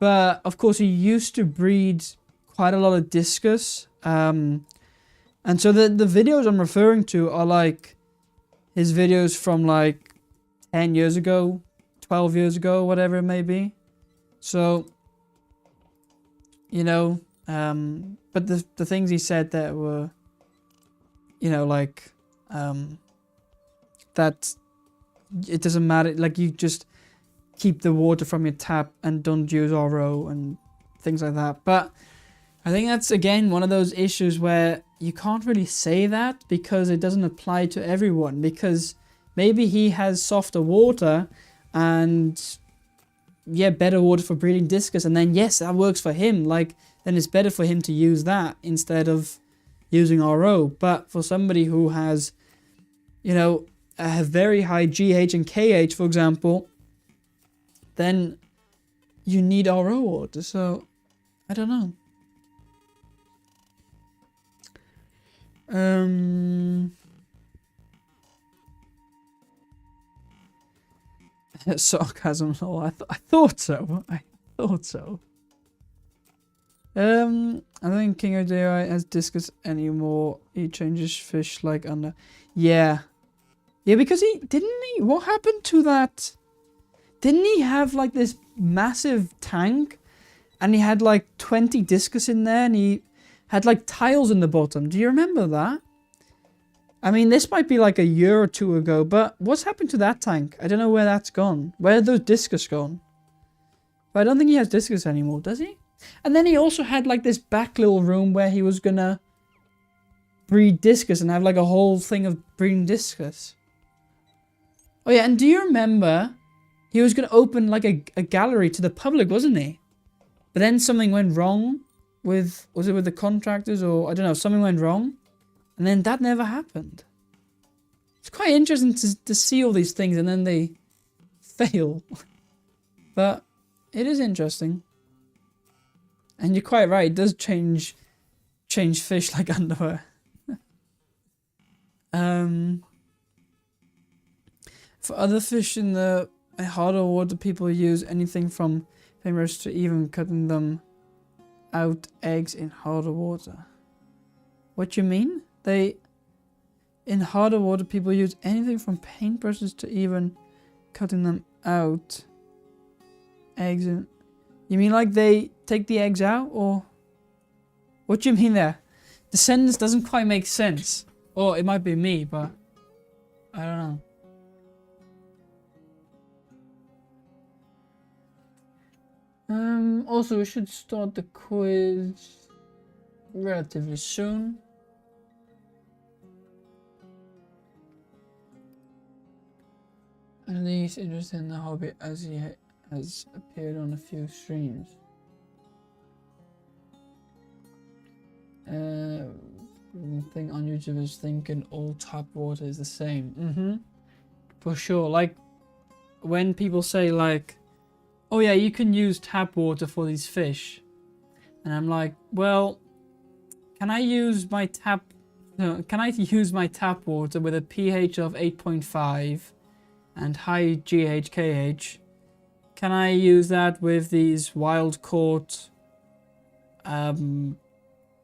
But, of course, he used to breed quite a lot of discus. And so the videos I'm referring to are, like, his videos from, like, 10 years ago, 12 years ago, whatever it may be. So, you know, but the things he said that were, you know, like, that... It doesn't matter, like, you just keep the water from your tap and don't use RO and things like that. But I think that's, again, one of those issues where you can't really say that because it doesn't apply to everyone. Because maybe he has softer water and, yeah, better water for breeding discus. And then, yes, that works for him. Like, then it's better for him to use that instead of using RO. But for somebody who has, you know, have very high GH and KH, for example, then you need RO water. So, I don't know. Sarcasm. Oh, I thought so. I thought so. I think King of DIY has discus anymore. He changes fish like under. Yeah. Yeah, because he... Didn't he... What happened to that... didn't he have like this massive tank? And he had like 20 discus in there, and he had like tiles in the bottom. Do you remember that? I mean, this might be like a year or two ago, but what's happened to that tank? I don't know where that's gone. Where are those discus gone? But I don't think he has discus anymore, does he? And then he also had like this back little room where he was gonna breed discus and have like a whole thing of breeding discus. Oh yeah, and do you remember he was gonna open like a gallery to the public, wasn't he? But then something went wrong with, was it with the contractors, or I don't know, something went wrong. And then that never happened. It's quite interesting to see all these things and then they fail. But it is interesting. And you're quite right, it does change fish like underwear. For other fish in the harder water, people use anything from famous to even cutting them out eggs in harder water. What you mean? In harder water, people use anything from paintbrushes to even cutting them out eggs in... You mean like they take the eggs out, or... What do you mean there? The sentence doesn't quite make sense. Or it might be me, but... I don't know. Also, we should start the quiz relatively soon. At least interested in the hobby as he has appeared on a few streams. Thing on YouTube is thinking all tap water is the same. For sure. Like when people say like, oh yeah, you can use tap water for these fish, and I'm like, well, can I use my tap water with a pH of 8.5 and high GHKH? Can I use that with these wild caught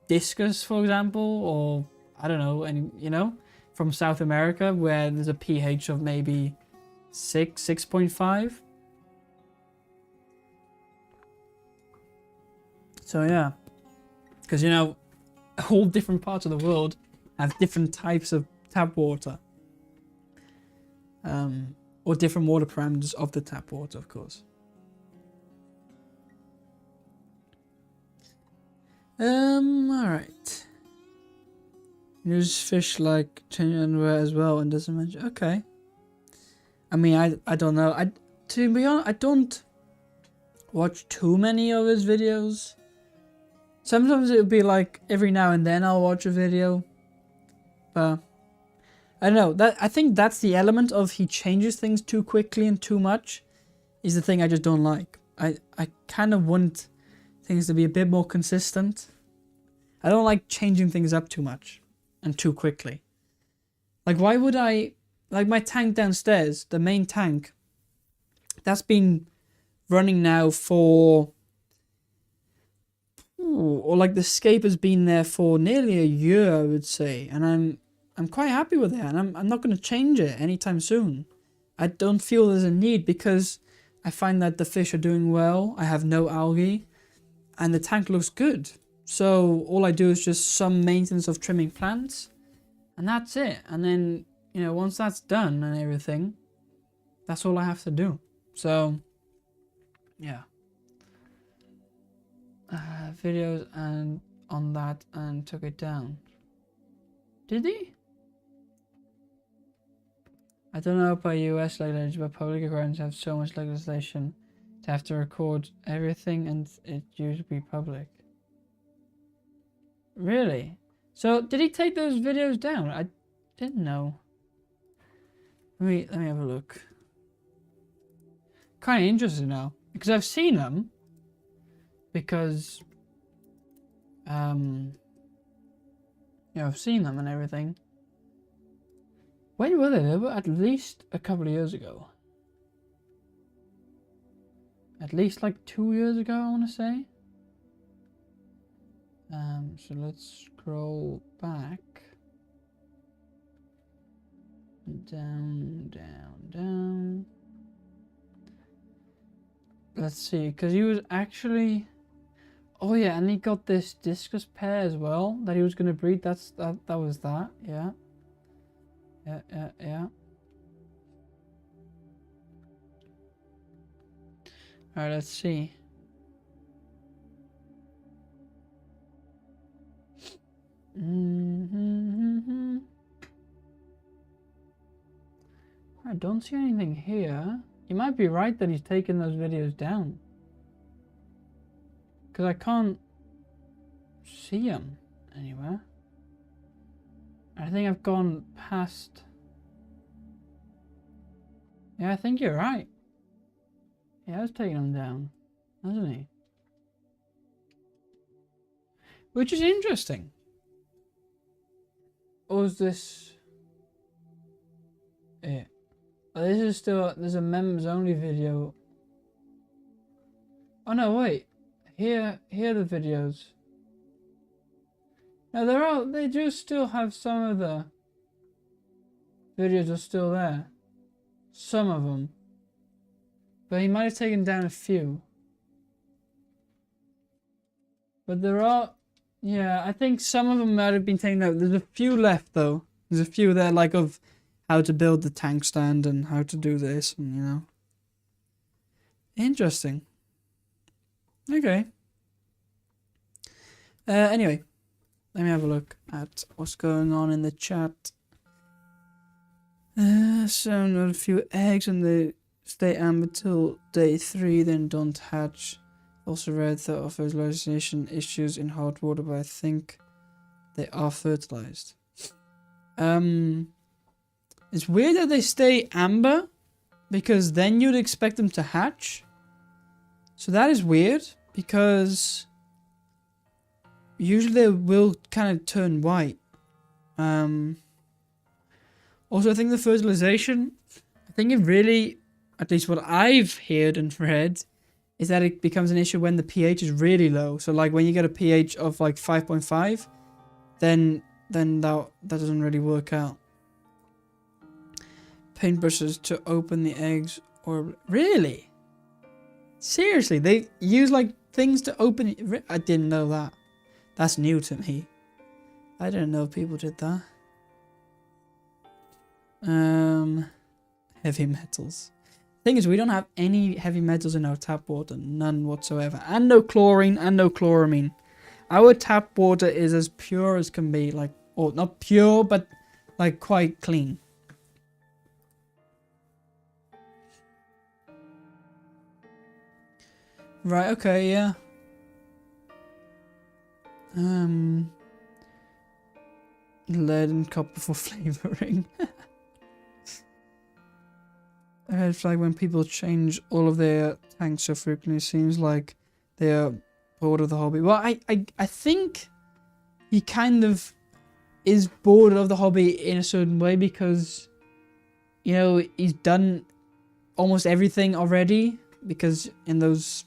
discus, for example, or I don't know, and you know, from South America where there's a pH of maybe 6.5? So yeah, because you know, all different parts of the world have different types of tap water, or different water parameters of the tap water, of course. All right. Use fish like changing underwear as well, and doesn't mention. Okay. I mean, I don't know. To be honest, I don't watch too many of his videos. Sometimes it would be like every now and then I'll watch a video, but I don't know. I think that's the element of he changes things too quickly and too much, is the thing I just don't like. I kind of want things to be a bit more consistent. I don't like changing things up too much and too quickly. Like, why would I... Like, my tank downstairs, the main tank, that's been running now for... or like the scape has been there for nearly a year, I would say. And I'm quite happy with it. And I'm not going to change it anytime soon. I don't feel there's a need because I find that the fish are doing well. I have no algae. And the tank looks good. So all I do is just some maintenance of trimming plants. And that's it. And then, you know, once that's done and everything, that's all I have to do. So, yeah. Videos and on that and took it down. Did he? I don't know about US legislation, but public aquariums have so much legislation to have to record everything, and it used to be public. Really? So did he take those videos down? I didn't know. Let me have a look. Kind of interested now because I've seen them. Because yeah, I've seen them and everything. When were they? They were at least a couple of years ago. At least like 2 years ago, I want to say. So let's scroll back. Down, down, down. Let's see, because he was actually... Oh yeah, and he got this discus pair as well that he was going to breed. That was that, yeah. Yeah. Alright, let's see. I don't see anything here. You might be right that he's taken those videos down. Because I can't see them anywhere. I think I've gone past... Yeah, I think you're right. He has taken them down, hasn't he? Which is interesting. Or is this it? Oh, this is still... There's a members only video. Oh no, wait. Here are the videos. No, they do still have some of the videos are still there. Some of them. But he might have taken down a few. But there are... Yeah, I think some of them might have been taken out. There's a few left though. There's a few there like of how to build the tank stand and how to do this and you know. Interesting. Okay. Anyway, let me have a look at what's going on in the chat. So not a few eggs and they stay amber till day 3, then don't hatch. Also read that of fertilization issues in hot water, but I think they are fertilized. It's weird that they stay amber, because then you'd expect them to hatch. So that is weird, because usually they will kind of turn white. Also, I think the fertilization, I think it really, at least what I've heard and read, is that it becomes an issue when the pH is really low. So like when you get a pH of like 5.5, then that doesn't really work out. Paintbrushes to open the eggs or... Really? Seriously? They use like things to open it? I didn't know that. That's new to me. I didn't know people did that. Heavy metals. Thing is, we don't have any heavy metals in our tap water. None whatsoever. And no chlorine and no chloramine. Our tap water is as pure as can be. Like, or not pure, but like quite clean. Right, okay, yeah. Lead and copper for flavoring. A red flag when people change all of their tanks so frequently. Seems like they are bored of the hobby. Well, I think he kind of is bored of the hobby in a certain way because, you know, he's done almost everything already because in those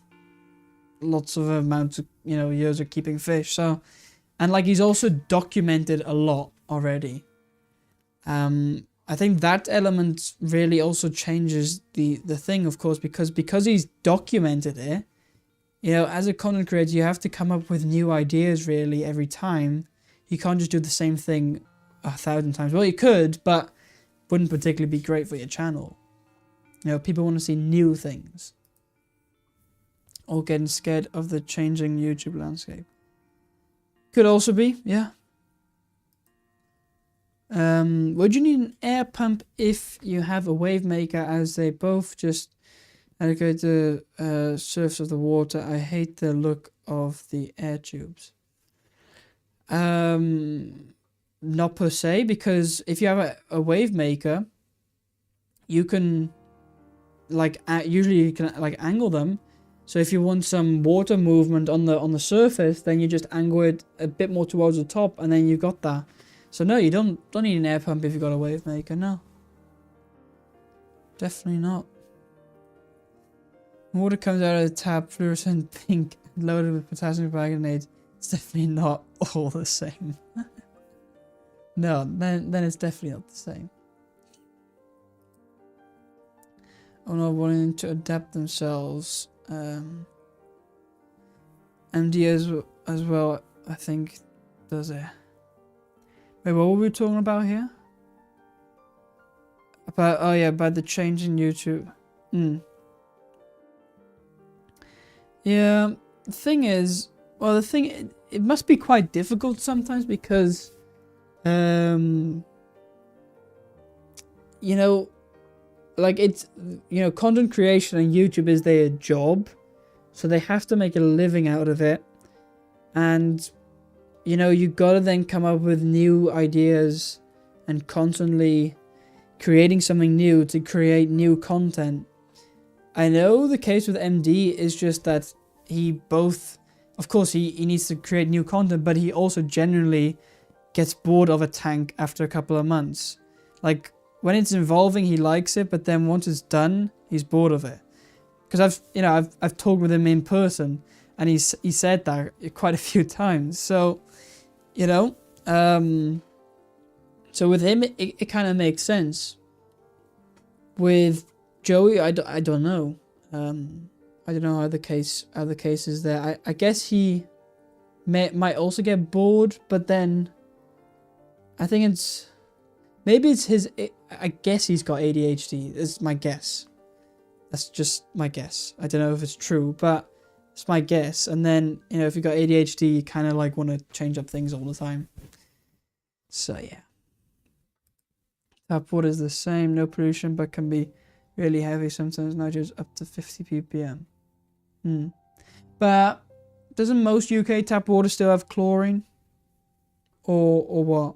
lots of amounts of, you know, years of keeping fish. So, and like he's also documented a lot already. I think that element really also changes the thing, of course, because he's documented it. You know, as a content creator, you have to come up with new ideas really every time. You can't just do the same thing 1,000 times. Well, you could, but wouldn't particularly be great for your channel. You know, people want to see new things. Or getting scared of the changing YouTube landscape. Could also be, yeah. Would you need an air pump if you have a wave maker, as they both just adequate the surface of the water? I hate the look of the air tubes. Not per se, because if you have a wave maker, you can like usually you can like angle them. So if you want some water movement on the surface, then you just angle it a bit more towards the top, and then you got that. So no, you don't need an air pump if you've got a wave maker, no. Definitely not. Water comes out of the tap, fluorescent pink, loaded with potassium permanganate. It's definitely not all the same. No, then it's definitely not the same. Or not wanting to adapt themselves MD as well, I think, does it. Wait, what were we talking about here? About, oh yeah, about the change in YouTube. Yeah, the thing is, well, it must be quite difficult sometimes because, you know, like it's, content creation on YouTube is their job, so they have to make a living out of it, and, you gotta then come up with new ideas and constantly creating something new to create new content. I know the case with MD is just that of course he needs to create new content, but he also generally gets bored of a tank after a couple of months. Like, when it's evolving, he likes it, but then once it's done, he's bored of it. Because I've talked with him in person, and he said that quite a few times. So, so with him, it kind of makes sense. With Joey, I don't know. I don't know how the case is there. I guess he might also get bored, but then I think maybe it's his. I guess he's got ADHD. Is my guess. That's just my guess. I don't know if it's true, but it's my guess. And then if you got ADHD, you kind of like want to change up things all the time. So yeah. Tap water is the same, no pollution, but can be really heavy sometimes. Nitro's up to 50 ppm. But doesn't most UK tap water still have chlorine? Or what?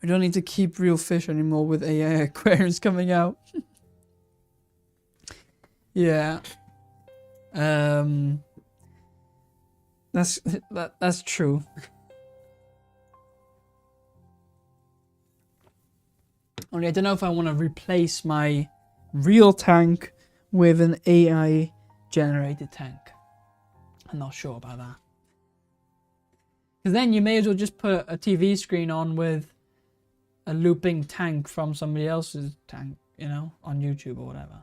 We don't need to keep real fish anymore with AI aquariums coming out. Yeah. That's true. Only I don't know if I want to replace my real tank with an AI generated tank. I'm not sure about that. Because then you may as well just put a TV screen on with a looping tank from somebody else's tank, on YouTube or whatever.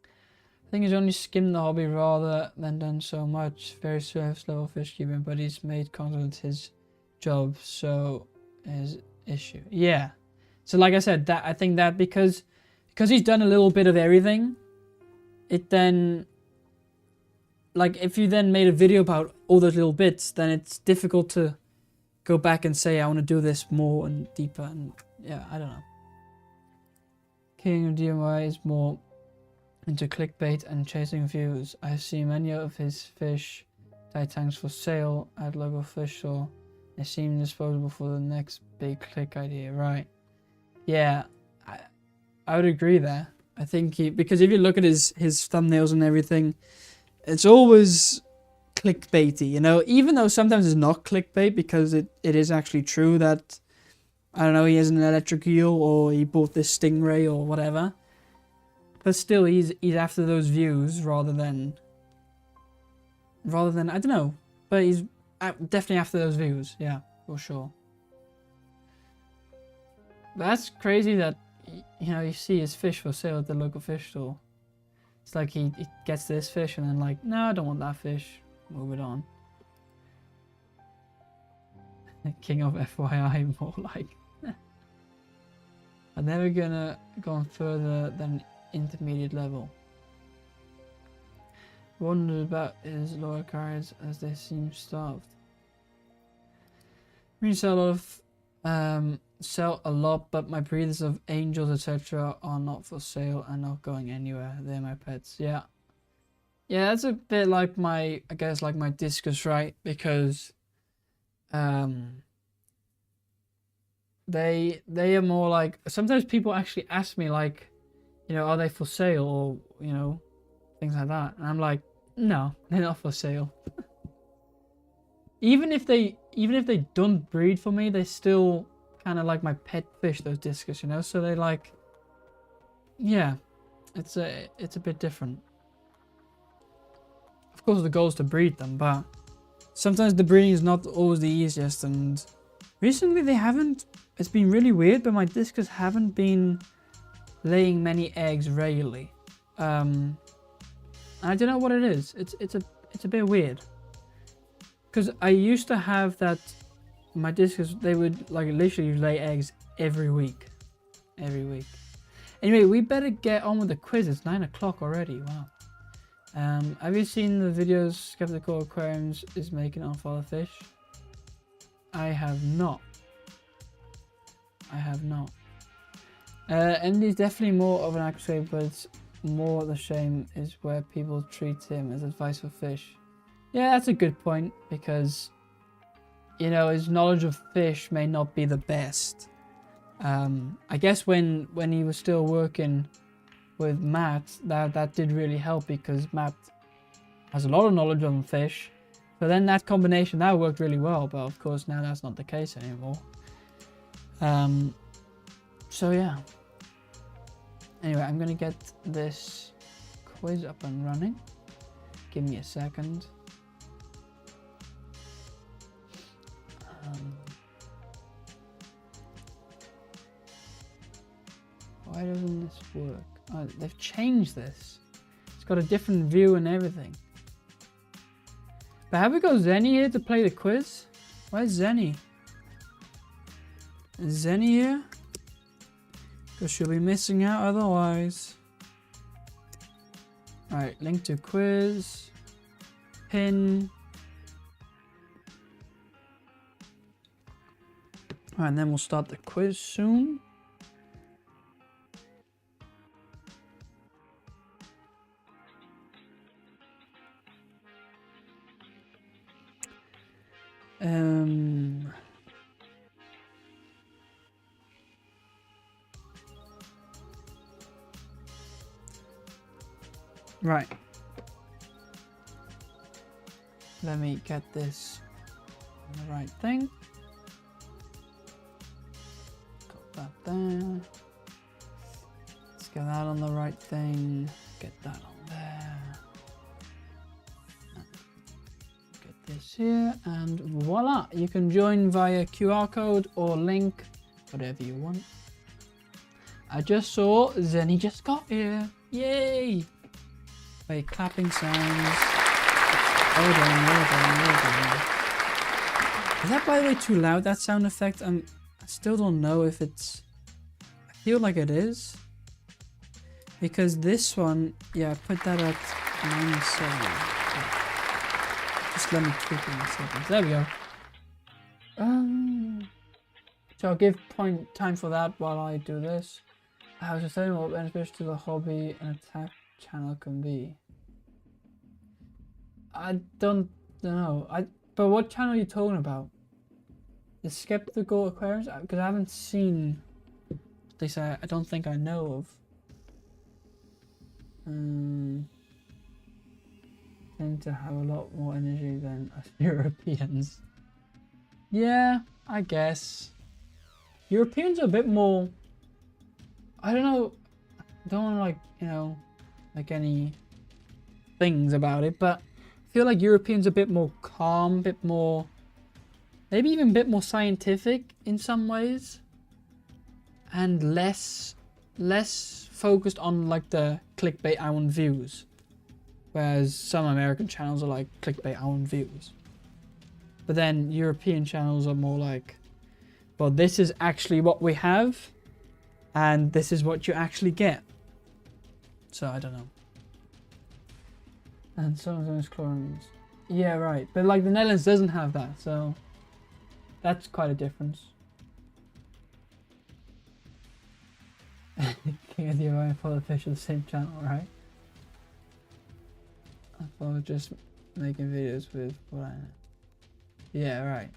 I think he's only skimmed the hobby rather than done so much. Very surface level fish keeping, but he's made content his job, so his issue. Yeah. So like I said, I think that because he's done a little bit of everything, it then, like if you then made a video about all those little bits, then it's difficult to go back and say, I want to do this more and deeper, and yeah, I don't know. King of DIY is more into clickbait and chasing views. I see many of his fish tight tanks for sale at local fish store. They seem disposable for the next big click idea, right? Yeah, I would agree there. I think because if you look at his thumbnails and everything, it's always clickbaity, even though sometimes it's not clickbait because it is actually true that, I don't know, he has an electric eel or he bought this stingray or whatever. But still, he's after those views rather than I don't know. But he's definitely after those views, yeah, for sure. But that's crazy that, you see his fish for sale at the local fish store. It's like he gets this fish and then like, no, I don't want that fish. Move it on. King of FYI, more like. I'm never gonna go on further than intermediate level. Wondered about his lower carriers as they seem starved. We sell a lot, but my breeders of angels, etc., are not for sale and not going anywhere. They're my pets. Yeah, that's a bit like my, I guess, like my discus, right? Because they are more like, sometimes people actually ask me like, are they for sale, or things like that, and I'm like, no, they're not for sale. even if they don't breed for me, they still kind of like my pet fish, those discus, so they like, yeah, it's a bit different. Of course the goal is to breed them, but sometimes the breeding is not always the easiest, and recently it's been really weird, but my discus haven't been laying many eggs regularly. I don't know what it is. It's a bit weird. Because I used to have that. My discus, they would like literally lay eggs every week. Every week. Anyway, we better get on with the quiz. It's 9 o'clock already. Wow. Have you seen the videos Skeptical Aquariums is making on father fish? I have not. I have not. And he's definitely more of an accurate, but it's more the shame is where people treat him as advice for fish. Yeah, that's a good point, because you know, his knowledge of fish may not be the best. I guess when he was still working with Matt, that did really help, because Matt has a lot of knowledge on fish. So then that combination, that worked really well, but of course now that's not the case anymore. So yeah. Anyway, I'm gonna get this quiz up and running. Give me a second. Why doesn't this work? Oh, they've changed this. It's got a different view and everything. But have we got Zenny here to play the quiz? Where's Zenny? Is Zenny here? Because she'll be missing out otherwise. Alright, link to quiz. Pin. Alright, and then we'll start the quiz soon. Right. Let me get this on the right thing. Got that there. Let's get that on the right thing. Get that on there. Get this here, and voila! You can join via QR code or link, whatever you want. I just saw Zenny just got here. Yay! Wait, clapping sounds. Well done, well done, well done. Is that, by the way, too loud, that sound effect? I still don't know if it's... I feel like it is. Because this one, yeah, I put that at -7. Just let me tweak it in a second. There we go. So I'll give time for that while I do this. How sustainable beneficial to the hobby and attack channel can be. I don't know. But what channel are you talking about? The Skeptical Aquariums? Because I haven't seen. At least I don't think I know of. Tend to have a lot more energy than us Europeans. Yeah, I guess. Europeans are a bit more. I don't know. I don't want to, like, you know, like any things about it, but I feel like Europeans are a bit more calm, a bit more, maybe even a bit more scientific in some ways, and less focused on like the clickbait I want views, whereas some American channels are like clickbait I want views. But then European channels are more like, well, this is actually what we have, and this is what you actually get. So I don't know. And sometimes chlorines. Yeah, right. But like the Netherlands doesn't have that, so that's quite a difference. King of the Orion and Father Fish are the same channel, right? I thought I was just making videos with what I know. Yeah, right.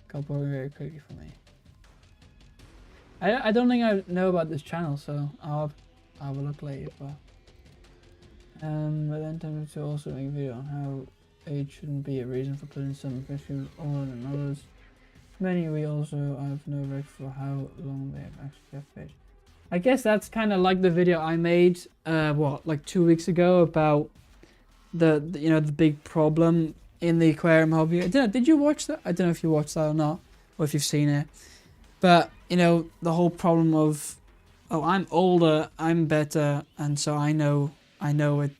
Got boring very quickly for me. I don't think I know about this channel, so I'll have a look later. But then tempted to also make a video on how age shouldn't be a reason for putting some fish older than others. Many we also have no record for how long they have actually kept fish. I guess that's kind of like the video I made, like 2 weeks ago about the you know, the big problem in the aquarium hobby. I don't know, did you watch that? I don't know if you watched that or not, or if you've seen it. But, you know, the whole problem of oh, I'm older, I'm better, and so I know it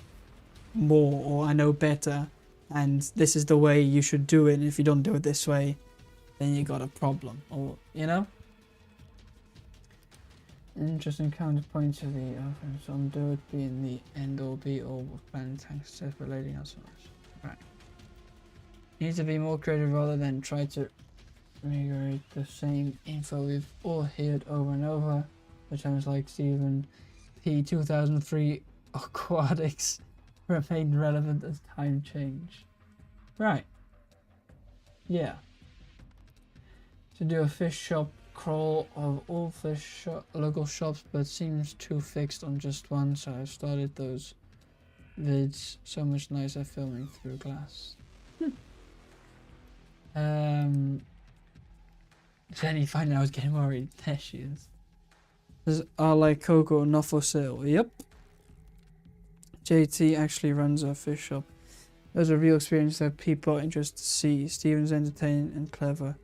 more, or I know better, and this is the way you should do it, and if you don't do it this way, then you got a problem, or, you know? Interesting counterpoint to the offense. Some do it being the end all be all with planning tanks success relating elsewhere. Right. Need to be more creative rather than try to reiterate the same info we've all heard over and over. Which sounds like Stephen P 2003 aquatics remain relevant as time change. Right. Yeah. To do a fish shop crawl of all local shops, but seems too fixed on just one, so I started those vids. So much nicer filming through glass. Jenny finding I was getting worried. There she is. This are like Coco, not for sale. Yep. JT actually runs a fish shop. There's a real experience that people are interested to see. Steven's entertaining and clever.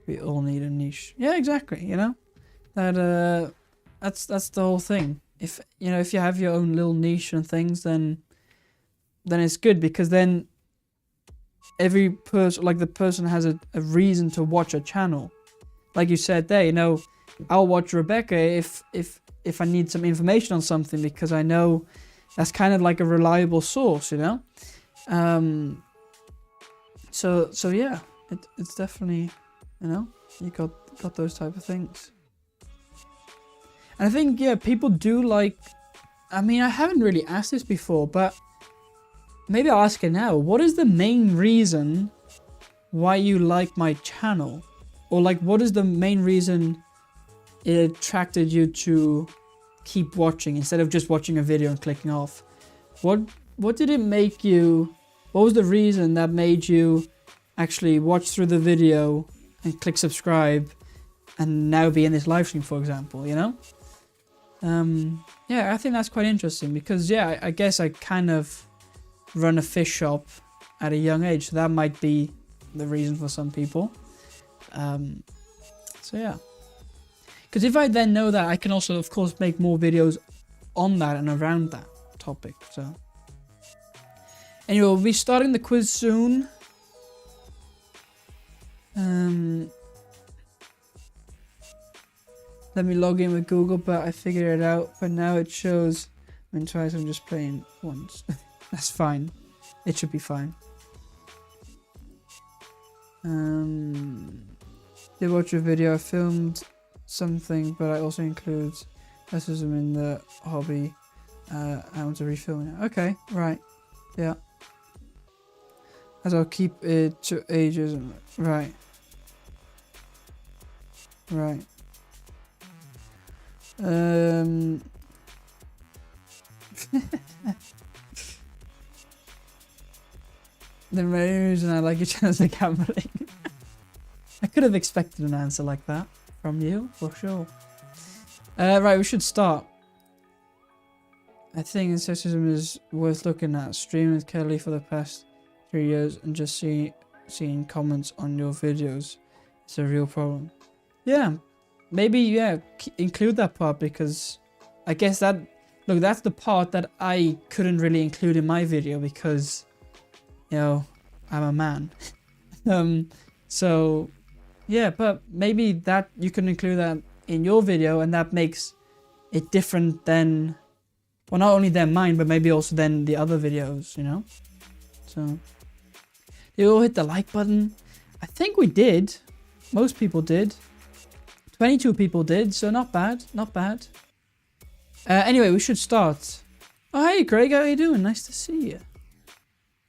We all need a niche. Yeah, exactly. You know, that's the whole thing. If you know, if you have your own little niche and things, then it's good, because then every person, like the person, has a reason to watch a channel. Like you said there, you know, I'll watch Rebecca if I need some information on something, because I know that's kind of like a reliable source, you know. So yeah, it's definitely. You know, you got those type of things. And I think, yeah, people do like, I mean, I haven't really asked this before, but maybe I'll ask it now. What is the main reason why you like my channel? Or like, what is the main reason it attracted you to keep watching instead of just watching a video and clicking off? What did it make you, what was the reason that made you actually watch through the video and click subscribe and now be in this live stream, for example, you know? Yeah, I think that's quite interesting, because yeah, I guess I kind of run a fish shop at a young age, so that might be the reason for some people. So yeah, because if I then know that, I can also of course make more videos on that and around that topic. So anyway, we'll be starting the quiz soon. Let me log in with Google, but I figured it out. But now it shows I'm in twice. I'm just playing once. That's fine. It should be fine. Did watch your video. I filmed something, but I also include racism in the hobby. I want to refilm it. Okay, right. Yeah. As I'll keep it to ages. Right. Right. The main reason I like your channel is the gambling. I could have expected an answer like that from you, for sure. Right, we should start. I think ancestrism is worth looking at. Streaming with Kelly for the past 3 years and just seeing comments on your videos. It's a real problem. Yeah, maybe, yeah, include that part, because I guess that, look, that's the part that I couldn't really include in my video because, you know, I'm a man. So, yeah, but maybe that you can include that in your video, and that makes it different than, well, not only than mine, but maybe also than the other videos, you know? So, you all hit the like button. I think we did. Most people did. 22 people did, so not bad, not bad. Anyway, we should start. Oh, hey, Craig, how you doing? Nice to see you.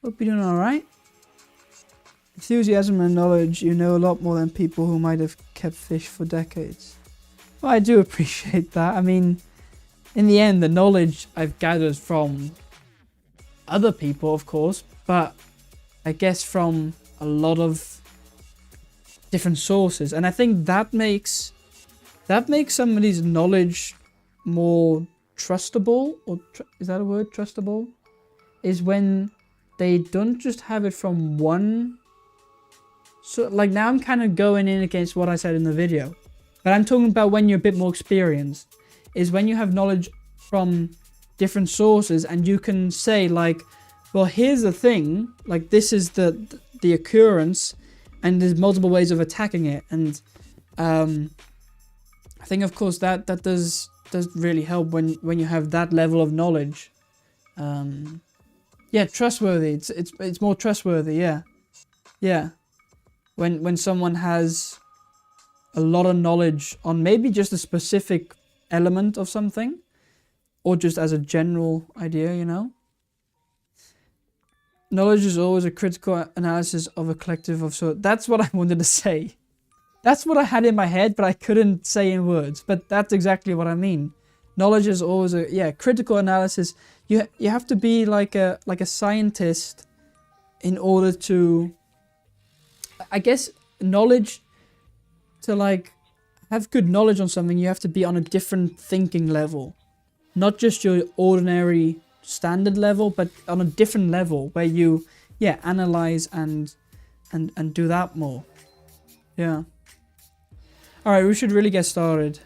Hope you're doing alright. Enthusiasm and knowledge, you know a lot more than people who might have kept fish for decades. Well, I do appreciate that. I mean, in the end, the knowledge I've gathered from other people, of course, but I guess from a lot of different sources. And I think that makes somebody's knowledge more trustable, or is that a word, trustable? Is when they don't just have it from one. So like now I'm kind of going in against what I said in the video, but I'm talking about when you're a bit more experienced. is when you have knowledge from different sources and you can say like, well, here's the thing, like this is the occurrence and there's multiple ways of attacking it. And I think of course that does really help when you have that level of knowledge. Yeah, trustworthy. It's more trustworthy. Yeah. When someone has a lot of knowledge on maybe just a specific element of something, or just as a general idea, you know. Knowledge is always a critical analysis of a collective of sort. That's what I wanted to say. That's what I had in my head, but I couldn't say in words. But that's exactly what I mean. Knowledge is always a critical analysis. You have to be like a scientist in order to, I guess, knowledge, to like have good knowledge on something, you have to be on a different thinking level. Not just your ordinary standard level, but on a different level where you analyze and do that more. Yeah. Alright, we should really get started.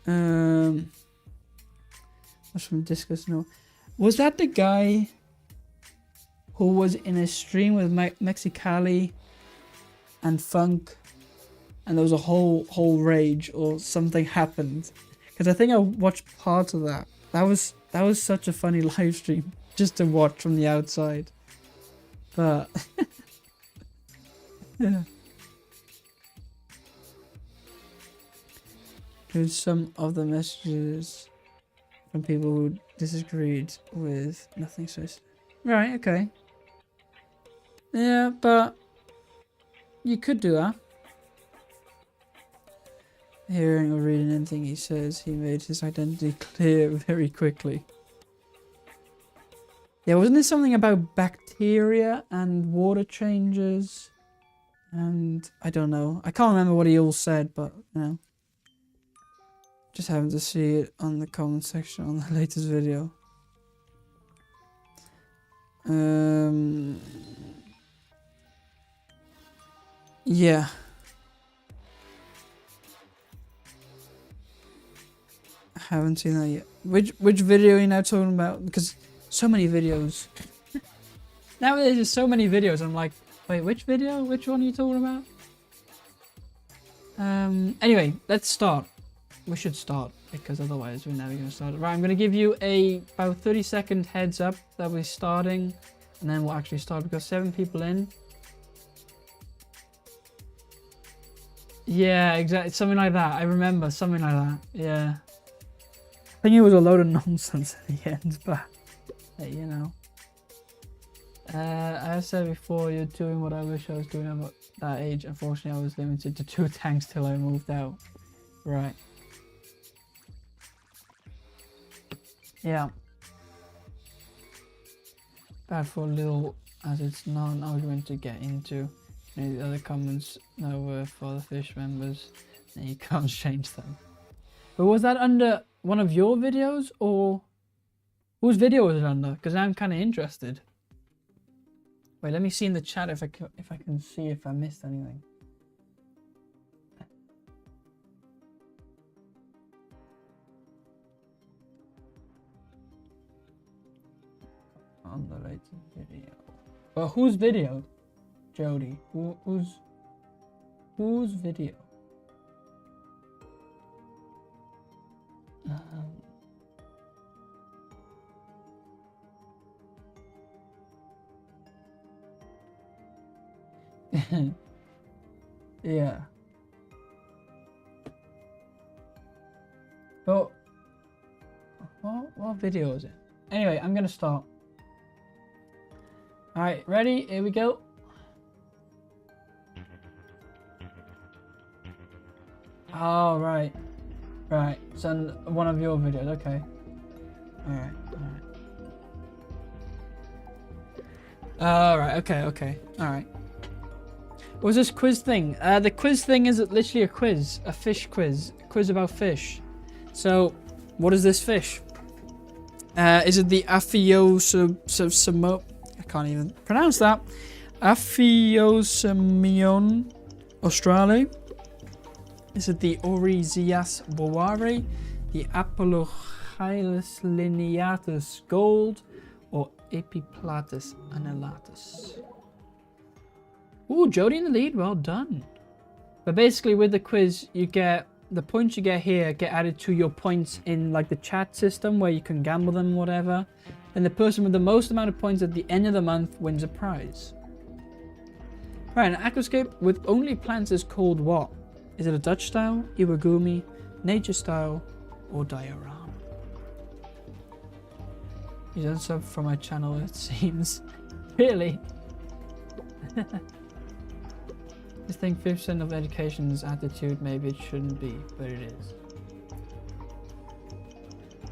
What's from Discus? No. Was that the guy who was in a stream with Mexicali and Funk and there was a whole rage or something happened? Because I think I watched parts of that. That was such a funny live stream just to watch from the outside. But yeah. Here's some of the messages from people who disagreed with nothing so. Right, okay. Yeah, but you could do that. Hearing or reading anything he says, he made his identity clear very quickly. Yeah, wasn't there something about bacteria and water changes? And I don't know. I can't remember what he all said, but you know. Just having to see it on the comment section on the latest video. Yeah. I haven't seen that yet. Which video are you now talking about? Because so many videos. Nowadays there's so many videos. I'm like, wait, which video? Which one are you talking about? Anyway, let's start. We should start because otherwise we're never going to start. Right, I'm going to give you about 30-second heads up that we're starting, and then we'll actually start because 7 people in. Yeah, exactly, something like that. I remember something like that. Yeah, I think it was a load of nonsense at the end, but hey, you know. I said before, you're doing what I wish I was doing at that age. Unfortunately, I was limited to 2 tanks till I moved out. Right. Yeah. Bad for little, as it's not an argument to get into. Maybe the other comments no worth for the fish members, and you can't change them. But was that under one of your videos, or whose video was it under? Because I'm kind of interested. Wait, let me see in the chat if I can see if I missed anything. On the latest video. Well, whose video? Jody. Whose video? Yeah. But what video is it? Anyway, I'm gonna start. Alright, ready? Here we go. Oh, right. Right, it's on one of your videos, okay. Alright. Alright, okay. Alright. What was this quiz thing? The quiz thing is literally a quiz. A fish quiz. A quiz about fish. So, what is this fish? Is it the Aphiosemion? I can't even pronounce that. Aphiosemion australe. Is it the Oryzias bowari, the Apollochilus lineatus gold, or Epiplatus annellatus? Ooh, Jody in the lead. Well done. But basically, with the quiz, you get the points you get here get added to your points in like the chat system where you can gamble them, whatever. And the person with the most amount of points at the end of the month wins a prize. Right, an aquascape with only plants is called what? Is it a Dutch style, Iwagumi, nature style, or diorama? You don't sub for my channel, it seems. Really? I think 50% of education is attitude. Maybe it shouldn't be, but it is.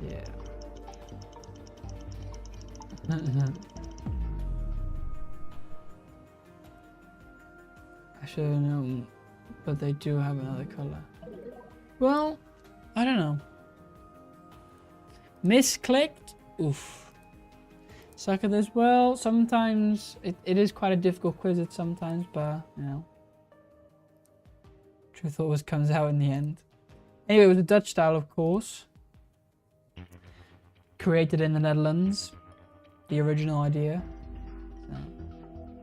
Yeah. I should have known, but they do have another color. Well, I don't know. Misclicked? Oof. Suck at this. Well, sometimes it is quite a difficult quiz at sometimes, but you know. Truth always comes out in the end. Anyway, it was a Dutch style, of course. Created in the Netherlands. The original idea. So.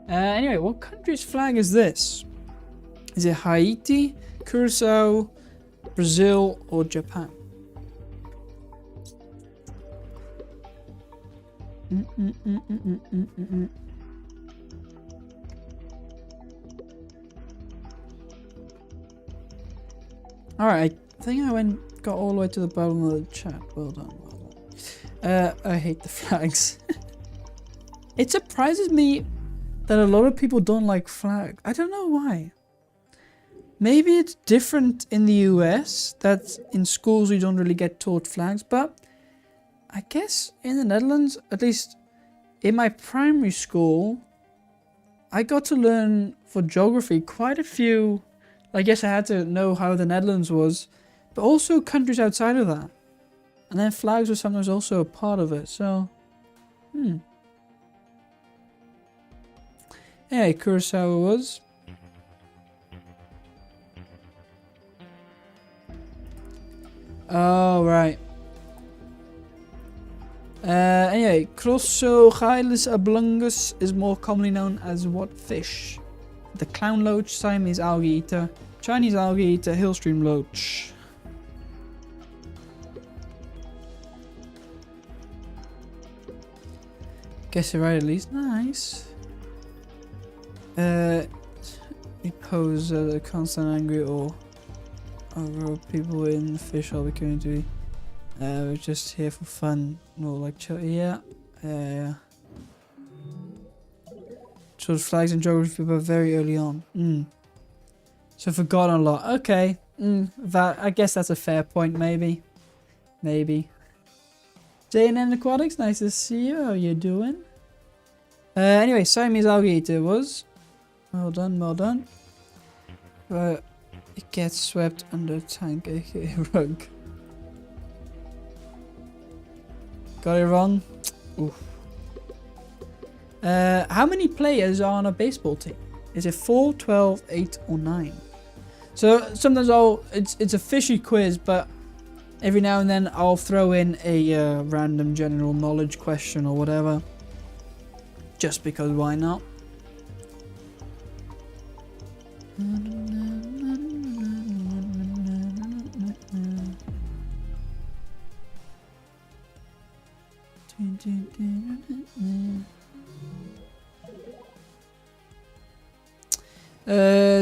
Anyway, what country's flag is this? Is it Haiti, Curacao, Brazil, or Japan? Alright, I think I got all the way to the bottom of the chat. Well done, well done. I hate the flags. It surprises me that a lot of people don't like flags. I don't know why. Maybe it's different in the US, that in schools we don't really get taught flags, but I guess in the Netherlands, at least in my primary school, I got to learn for geography quite a few. I guess I had to know how the Netherlands was, but also countries outside of that. And then flags were sometimes also a part of it, so... Yeah, Curacao was. Oh, right. Anyway, Crossogylus oblongus is more commonly known as what fish? The clown loach, Siamese algae eater, Chinese algae eater, hillstream loach. Guess it right at least. Nice. You pose a constant angry or overall people in the fish hobby community. We're just here for fun. More like chill. Yeah. Chose flags and geography but very early on. So forgotten a lot. Okay. That I guess that's a fair point, maybe. JNN Aquatics, nice to see you. How you doing? Anyway, Siamese algae eater was. Well done, well done. But it gets swept under tank, aka rug. Got it wrong. Oof. How many players are on a baseball team? Is it 4, 12, 8, or 9? So sometimes it's a fishy quiz, but every now and then I'll throw in a random general knowledge question or whatever. Just because why not?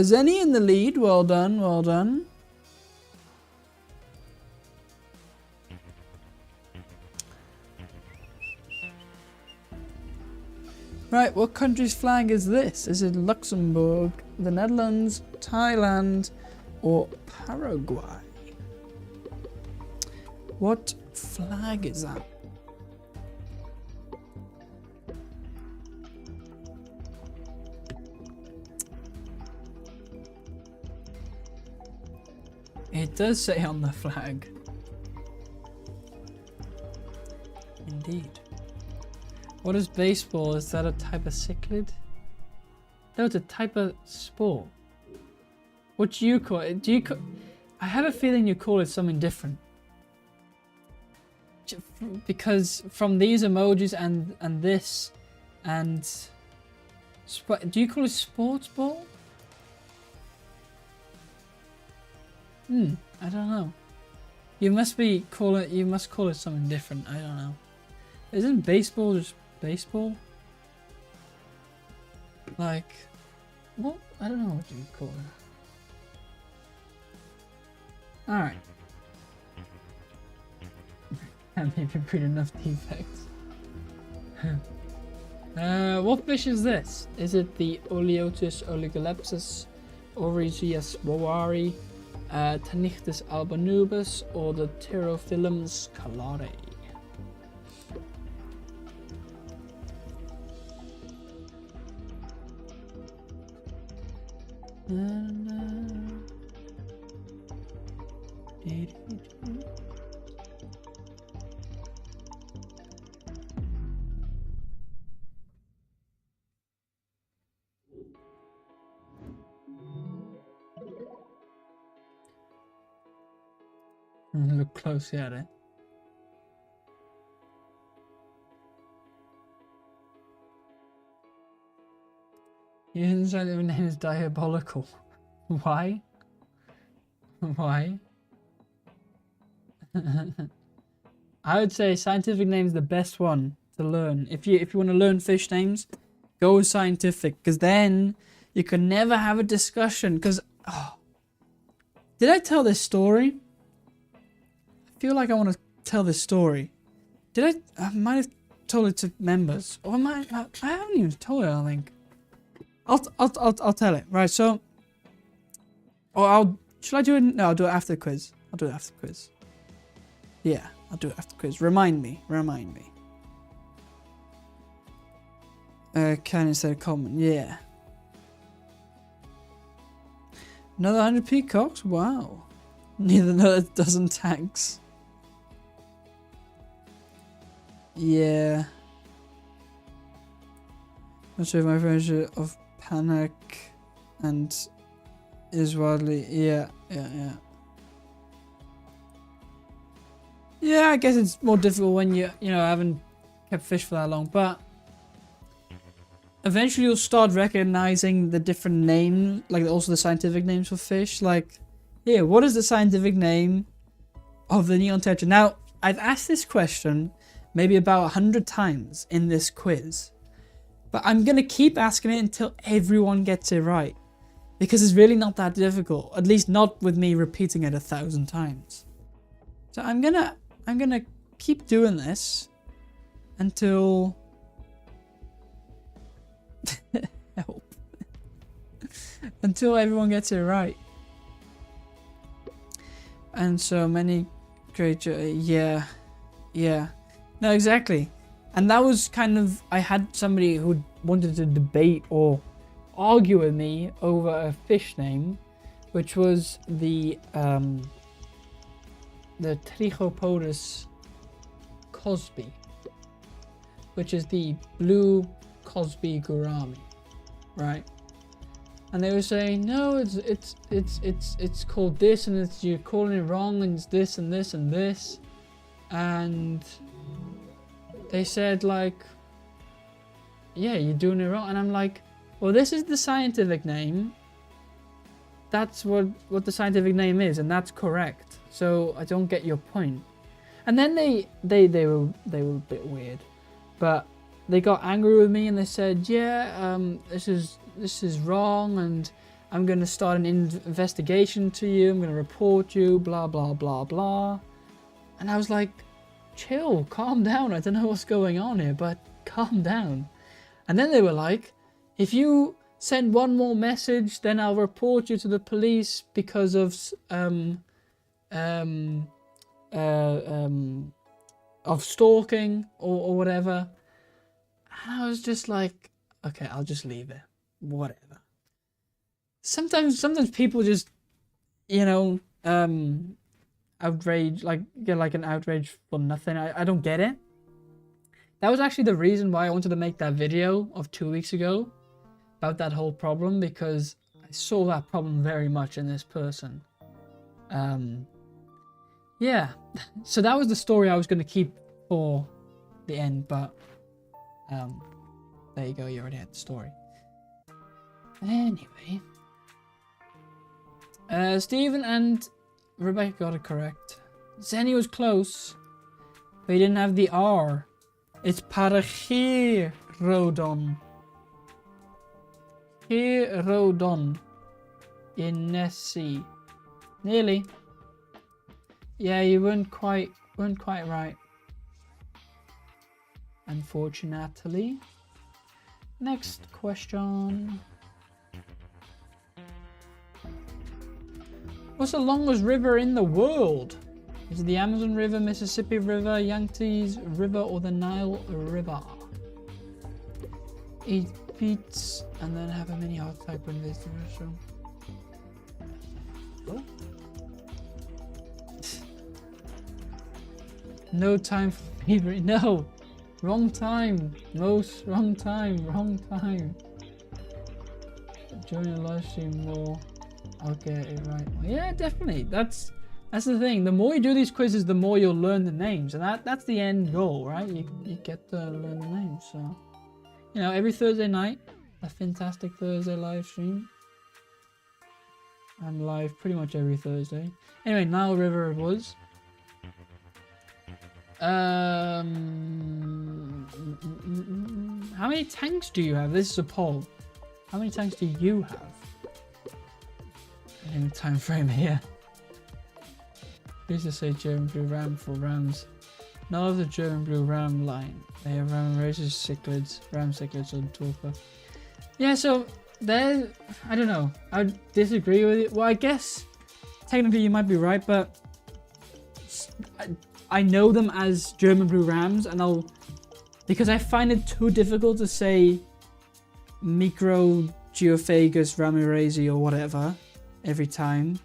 Zenny in the lead. Well done, well done. Right, what country's flag is this? Is it Luxembourg, the Netherlands, Thailand, or Paraguay? What flag is that? It does say on the flag. Indeed. What is baseball? Is that a type of cichlid? No, it's a type of sport. What do you call it? I have a feeling you call it something different. Because from these emojis and this and do you call it sports ball? I don't know. You must call it something different. I don't know. Isn't baseball just baseball? Like, what? I don't know what you call it. Alright. Can't even read enough defects. What fish is this? Is it the Oleotis oligolepsis, Oryzius wawari, Tanichthys albanubus, or the Pterophyllum scalare? Look closely at it. Your scientific name is diabolical. Why? Why? I would say scientific name is the best one to learn. If you want to learn fish names, go with scientific, because then you can never have a discussion. Because did I tell this story? I feel like I want to tell this story. Did I? I might have told it to members, or I haven't even told it. I think. I'll tell it. Right. So. Or should I do it? No, I'll do it after the quiz. I'll do it after the quiz. Yeah, I'll do it after the quiz. Remind me. Can instead of common. Yeah. Another 100 peacocks? Wow. Neither another dozen tanks. Yeah. Not sure if my version of panic and is widely. Yeah. Yeah, I guess it's more difficult when you haven't kept fish for that long, but eventually you'll start recognizing the different names, like also the scientific names for fish. Like, here, what is the scientific name of the neon tetra? Now, I've asked this question maybe about 100 times in this quiz, but I'm gonna keep asking it until everyone gets it right, because it's really not that difficult. At least not with me repeating it 1,000 times. So I'm gonna keep doing this until help. Until everyone gets it right. And so many creature, yeah. No, exactly. And that was kind of, I had somebody who wanted to debate or argue with me over a fish name, which was the Trichopodus cosby, which is the blue Cosby gourami, right? And they were saying, no, it's called this, and you're calling it wrong, and it's this and this and this. And they said, like, yeah, you're doing it wrong. And I'm like, well, this is the scientific name. That's what the scientific name is, and that's correct. So I don't get your point. And then they were a bit weird, but they got angry with me and they said, yeah, this is wrong, and I'm going to start an investigation to you. I'm going to report you, blah, blah, blah, blah. And I was like, chill, calm down. I don't know what's going on here, but calm down. And then they were like, if you send one more message, then I'll report you to the police because of stalking or whatever. And I was just like, okay, I'll just leave it. Whatever. Sometimes people just, outrage, like get like an outrage for nothing. I don't get it. That was actually the reason why I wanted to make that video of 2 weeks ago about that whole problem, because I saw that problem very much in this person. Yeah, so that was the story I was going to keep for the end, but there you go, you already had the story. Anyway, Stephen and Rebecca got it correct. Zenny was close, but he didn't have the R. It's Parachirodon. Chirodon. Inesi. Nearly. Yeah, you weren't quite right. Unfortunately. Next question. What's the longest river in the world? Is it the Amazon River, Mississippi River, Yangtze River, or the Nile River? Eat beets and then have a mini hot type when visit the restaurant. Oh. No time for favorite. No, wrong time. Most wrong time. Wrong time. Join the live stream more. Okay, right. Yeah, definitely. That's the thing. The more you do these quizzes, the more you'll learn the names, and that's the end goal, right? You get to learn the names. So, you know, every Thursday night, a fantastic Thursday live stream. I'm live pretty much every Thursday. Anyway, Nile River it was. How many tanks do you have? This is a poll. How many tanks do you have? Any time frame here. Please just say German Blue Ram for Rams. None of the German Blue Ram line. They have Ram Races, cichlids, Ram cichlids on Torpa. Yeah, so there, I don't know. I disagree with it. Well, I guess technically you might be right, but I know them as German Blue Rams, and because I find it too difficult to say Micro Geophagus Ramirezi or whatever every time.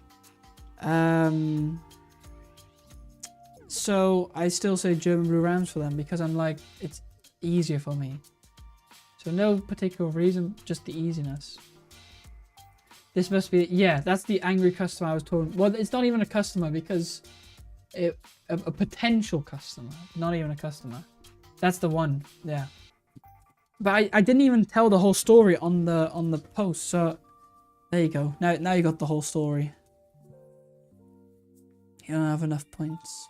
So I still say German Blue Rams for them because I'm like, it's easier for me. So no particular reason, just the easiness. This must be, yeah, that's the angry customer I was talking. Well, it's not even a customer because a potential customer, not even a customer. That's the one, yeah. But I didn't even tell the whole story on the post, so there you go. Now you got the whole story. You don't have enough points.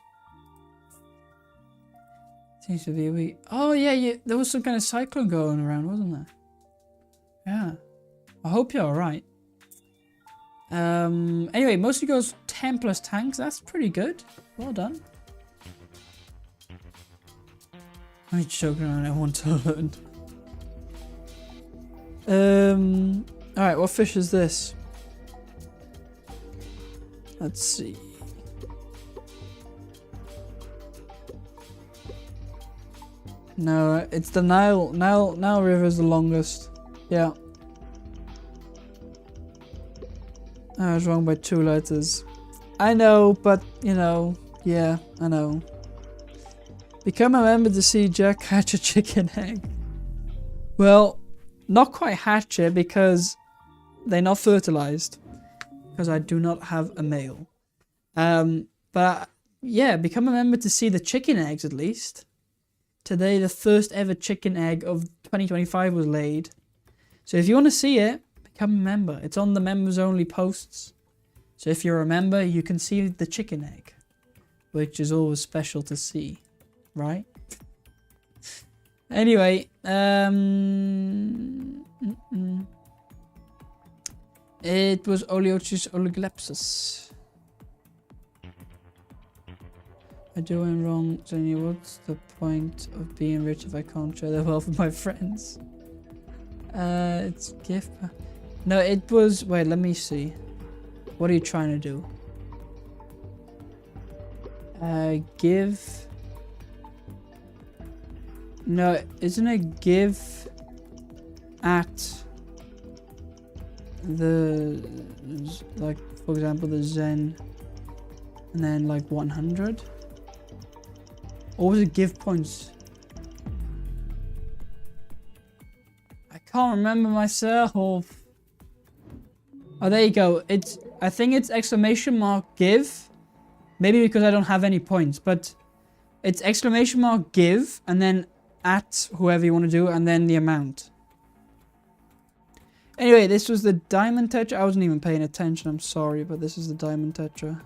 Seems to be a week. Oh yeah, there was some kind of cyclone going around, wasn't there? Yeah. I hope you're alright. Anyway, mostly goes 10 plus tanks. That's pretty good. Well done. I'm joking around. I want to learn. Alright, what fish is this? Let's see. No, it's the Nile River is the longest. Yeah. I was wrong by 2 letters. I know, but you know, yeah, I know. Become a member to see Jack hatch a chicken egg. Well, not quite hatch it because they're not fertilized. Because I do not have a male. But yeah, become a member to see the chicken eggs at least. Today, the first ever chicken egg of 2025 was laid. So if you want to see it, become a member. It's on the members only posts. So if you're a member, you can see the chicken egg. Which is always special to see. Right? Anyway. It was Oleochus oliglepsis. I do it wrong, Jenny. What's the point of being rich if I can't share the wealth with my friends? It's gift. No, it was. Wait, let me see. What are you trying to do? Give. No, isn't it give at the, like, for example, the Zen, and then like 100? Or was it give points? I can't remember myself. Oh, there you go. It's I think it's exclamation mark give. Maybe because I don't have any points, but it's exclamation mark give and then at whoever you want to do and then the amount. Anyway, this was the diamond tetra. I wasn't even paying attention. I'm sorry, but this is the diamond tetra.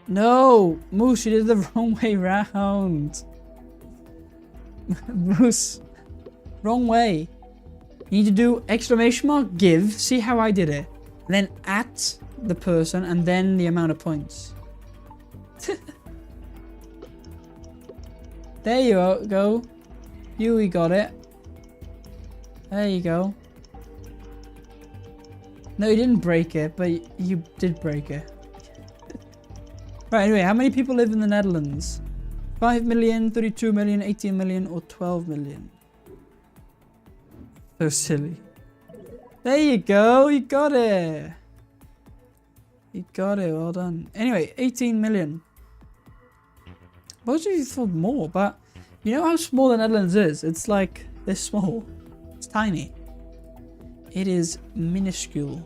No! Moose, you did the wrong way round. Moose. Wrong way. You need to do exclamation mark give. See how I did it. Then at the person and then the amount of points. There you go. You got it. There you go. No, you didn't break it, but you did break it. Right, anyway, how many people live in the Netherlands? 5 million, 32 million, 18 million, or 12 million? So silly. There you go, you got it. You got it, well done. Anyway, 18 million. Most of you thought more, but you know how small the Netherlands is? It's like this small. It's tiny. It is minuscule.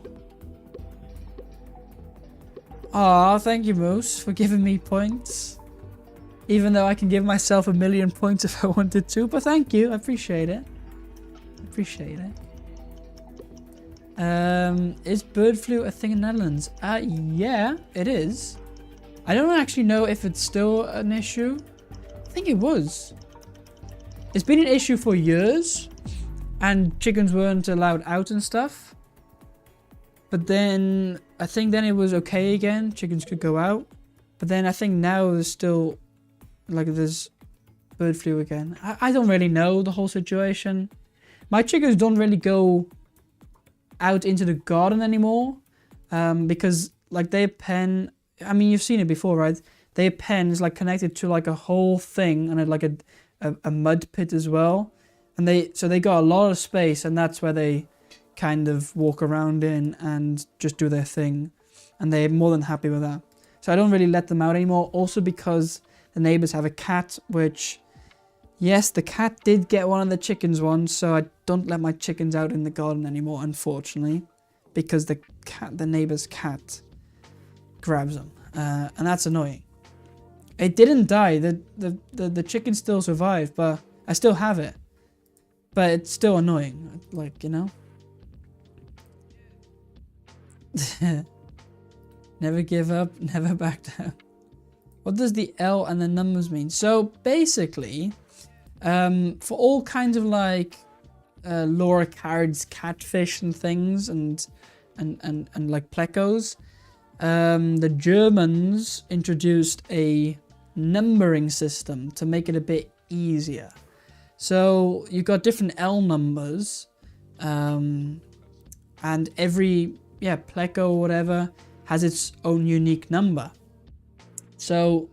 Aw, thank you, Moose, for giving me points. Even though I can give myself 1,000,000 points if I wanted to, but thank you, I appreciate it. Appreciate it. Is bird flu a thing in Netherlands? Yeah, it is. I don't actually know if it's still an issue. I think it was. It's been an issue for years, and chickens weren't allowed out and stuff. But then, I think then it was okay again. Chickens could go out. But then I think now there's still, like, there's bird flu again. I don't really know the whole situation. My chickens don't really go out into the garden anymore. Because, like, their pen, I mean, you've seen it before, right? Their pen is, like, connected to, like, a whole thing and, like, a mud pit as well. And so they got a lot of space, and that's where they kind of walk around in and just do their thing, and they're more than happy with that. So I don't really let them out anymore, also because the neighbors have a cat, which, yes, the cat did get one of the chickens once, so I don't let my chickens out in the garden anymore, unfortunately, because the neighbor's cat grabs them, and that's annoying. It didn't die. The chicken still survived, but I still have it, but it's still annoying, like, you know. Never give up, never back down. What does the L and the numbers mean? So basically, for all kinds of like Laura Carr's catfish and things and like plecos, the Germans introduced a numbering system to make it a bit easier. So you've got different L numbers, and every pleco or whatever has its own unique number. So,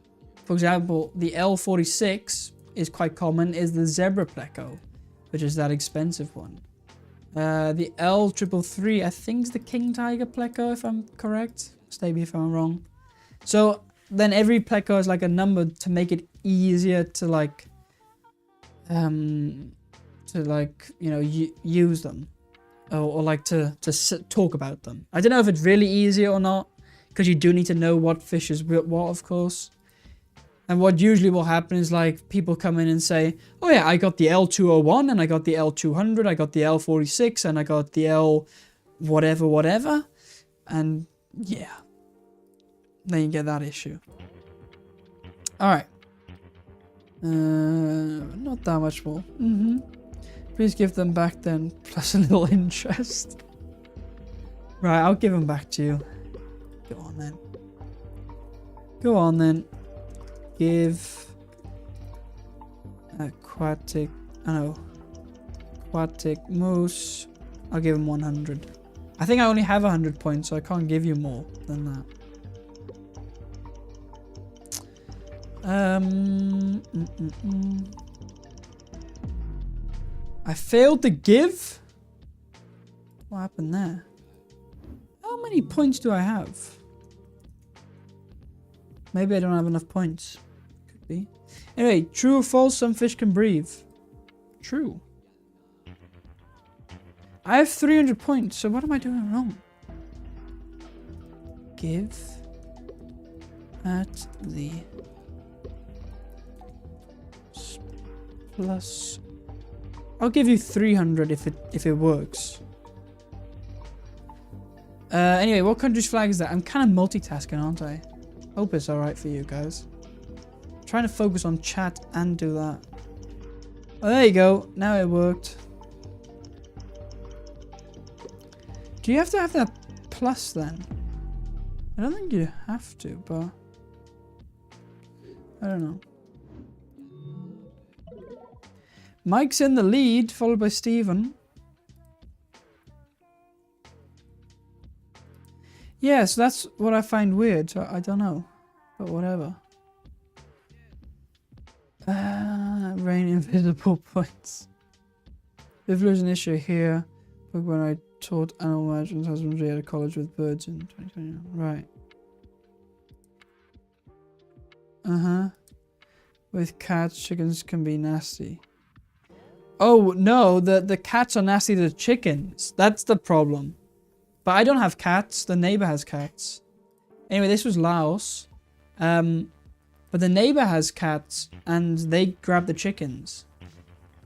for example, the L46 is quite common, is the zebra pleco, which is that expensive one. The L333, I think, is the king tiger pleco, if I'm correct. Stay me if I'm wrong. So then every pleco has like a number to make it easier to like, you know, use them. Or like to talk about them. I don't know if it's really easy or not, because you do need to know what fish is what, of course. And what usually will happen is like people come in and say, oh yeah, I got the L201 and I got the L200, I got the L46 and I got the L whatever. And yeah, then you get that issue. Alright. Not that much more. Please give them back then, plus a little interest. Right, I'll give them back to you. Go on then. Go on then. Give aquatic moose. I'll give him 100. I think I only have 100 points, so I can't give you more than that. I failed to give? What happened there? How many points do I have? Maybe I don't have enough points. Could be. Anyway, true or false, some fish can breathe. True. I have 300 points, so what am I doing wrong? Give at the plus. I'll give you 300 if it works. Anyway, what country's flag is that? I'm kind of multitasking, aren't I? Hope it's alright for you guys. I'm trying to focus on chat and do that. Oh, there you go. Now it worked. Do you have to have that plus then? I don't think you have to, but I don't know. Mike's in the lead, followed by Steven. Yeah, so that's what I find weird, so I don't know. But whatever. Rain invisible points. If there's an issue here, but when I taught animal management husbandry at a college with birds in 2020. Right. With cats, chickens can be nasty. Oh no, the cats are nasty to the chickens. That's the problem. But I don't have cats. The neighbor has cats. Anyway, this was Laos. But the neighbor has cats and they grab the chickens.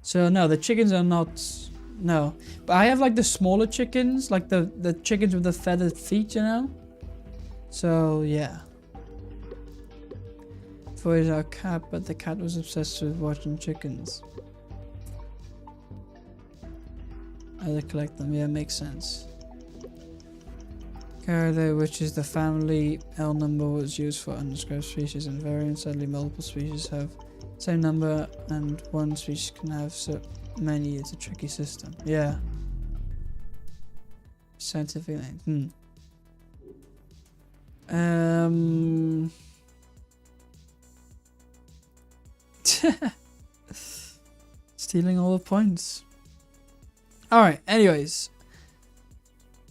So no, the chickens are not. No. But I have like the smaller chickens, like the chickens with the feathered feet, you know? So yeah. Avoided our cat, but the cat was obsessed with watching chickens. Either collect them, yeah, makes sense. Caridae, which is the family L number, was used for undescribed species and variants. Sadly, multiple species have the same number, and one species can have so many. It's a tricky system. Yeah. Scientific name. Stealing all the points. Alright, anyways.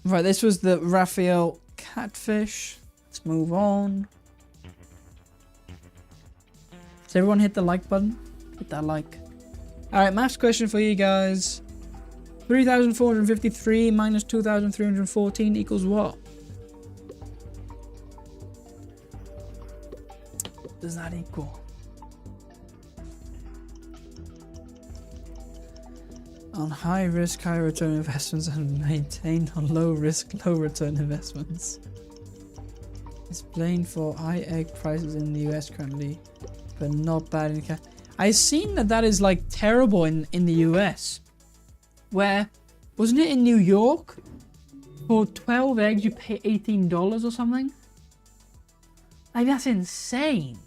Right, this was the Raphael catfish. Let's move on. Does everyone hit the like button? Hit that like. Alright, maths question for you guys. 3,453 minus 2,314 equals what? What does that equal? On high risk, high return investments and maintained on low risk, low return investments. It's blamed for high egg prices in the US currently, but not bad in Canada. I've seen that is like terrible in the US. Where, wasn't it in New York? For 12 eggs you pay $18 or something? Like that's insane.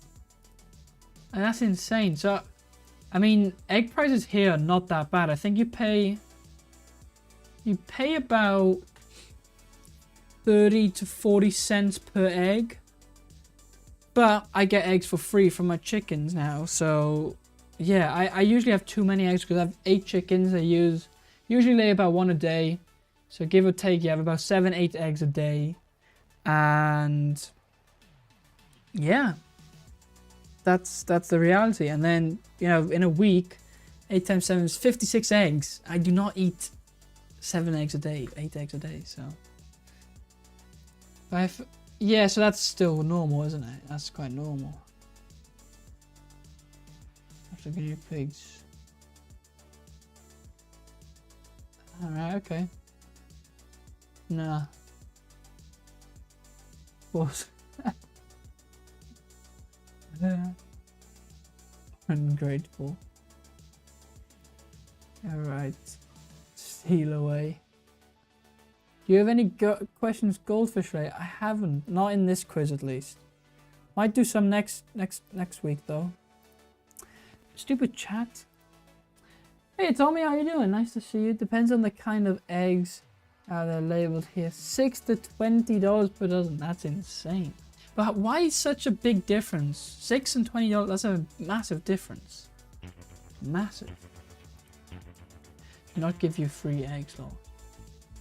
Like, that's insane. So I mean, egg prices here are not that bad. I think you pay about 30 to 40 cents per egg. But I get eggs for free from my chickens now. So yeah, I usually have too many eggs because I have 8 chickens. They usually lay about 1 a day. So give or take, you have about 7-8 eggs a day. And yeah. That's the reality. And then, you know, in a week, 8 times 7 is 56 eggs. I do not eat 7 eggs a day, 8 eggs a day, so. Yeah, so that's still normal, isn't it? That's quite normal. After guinea pigs. Alright, okay. Nah. What? Ungrateful. Alright. Steal away. Do you have any questions goldfish related? I haven't. Not in this quiz at least. Might do some next week though. Stupid chat. Hey Tommy, how you doing? Nice to see you. Depends on the kind of eggs. They're labeled here. $6 to $20 per dozen. That's insane. But why such a big difference? $6 and $20, that's a massive difference. Massive. Do not give you free eggs though.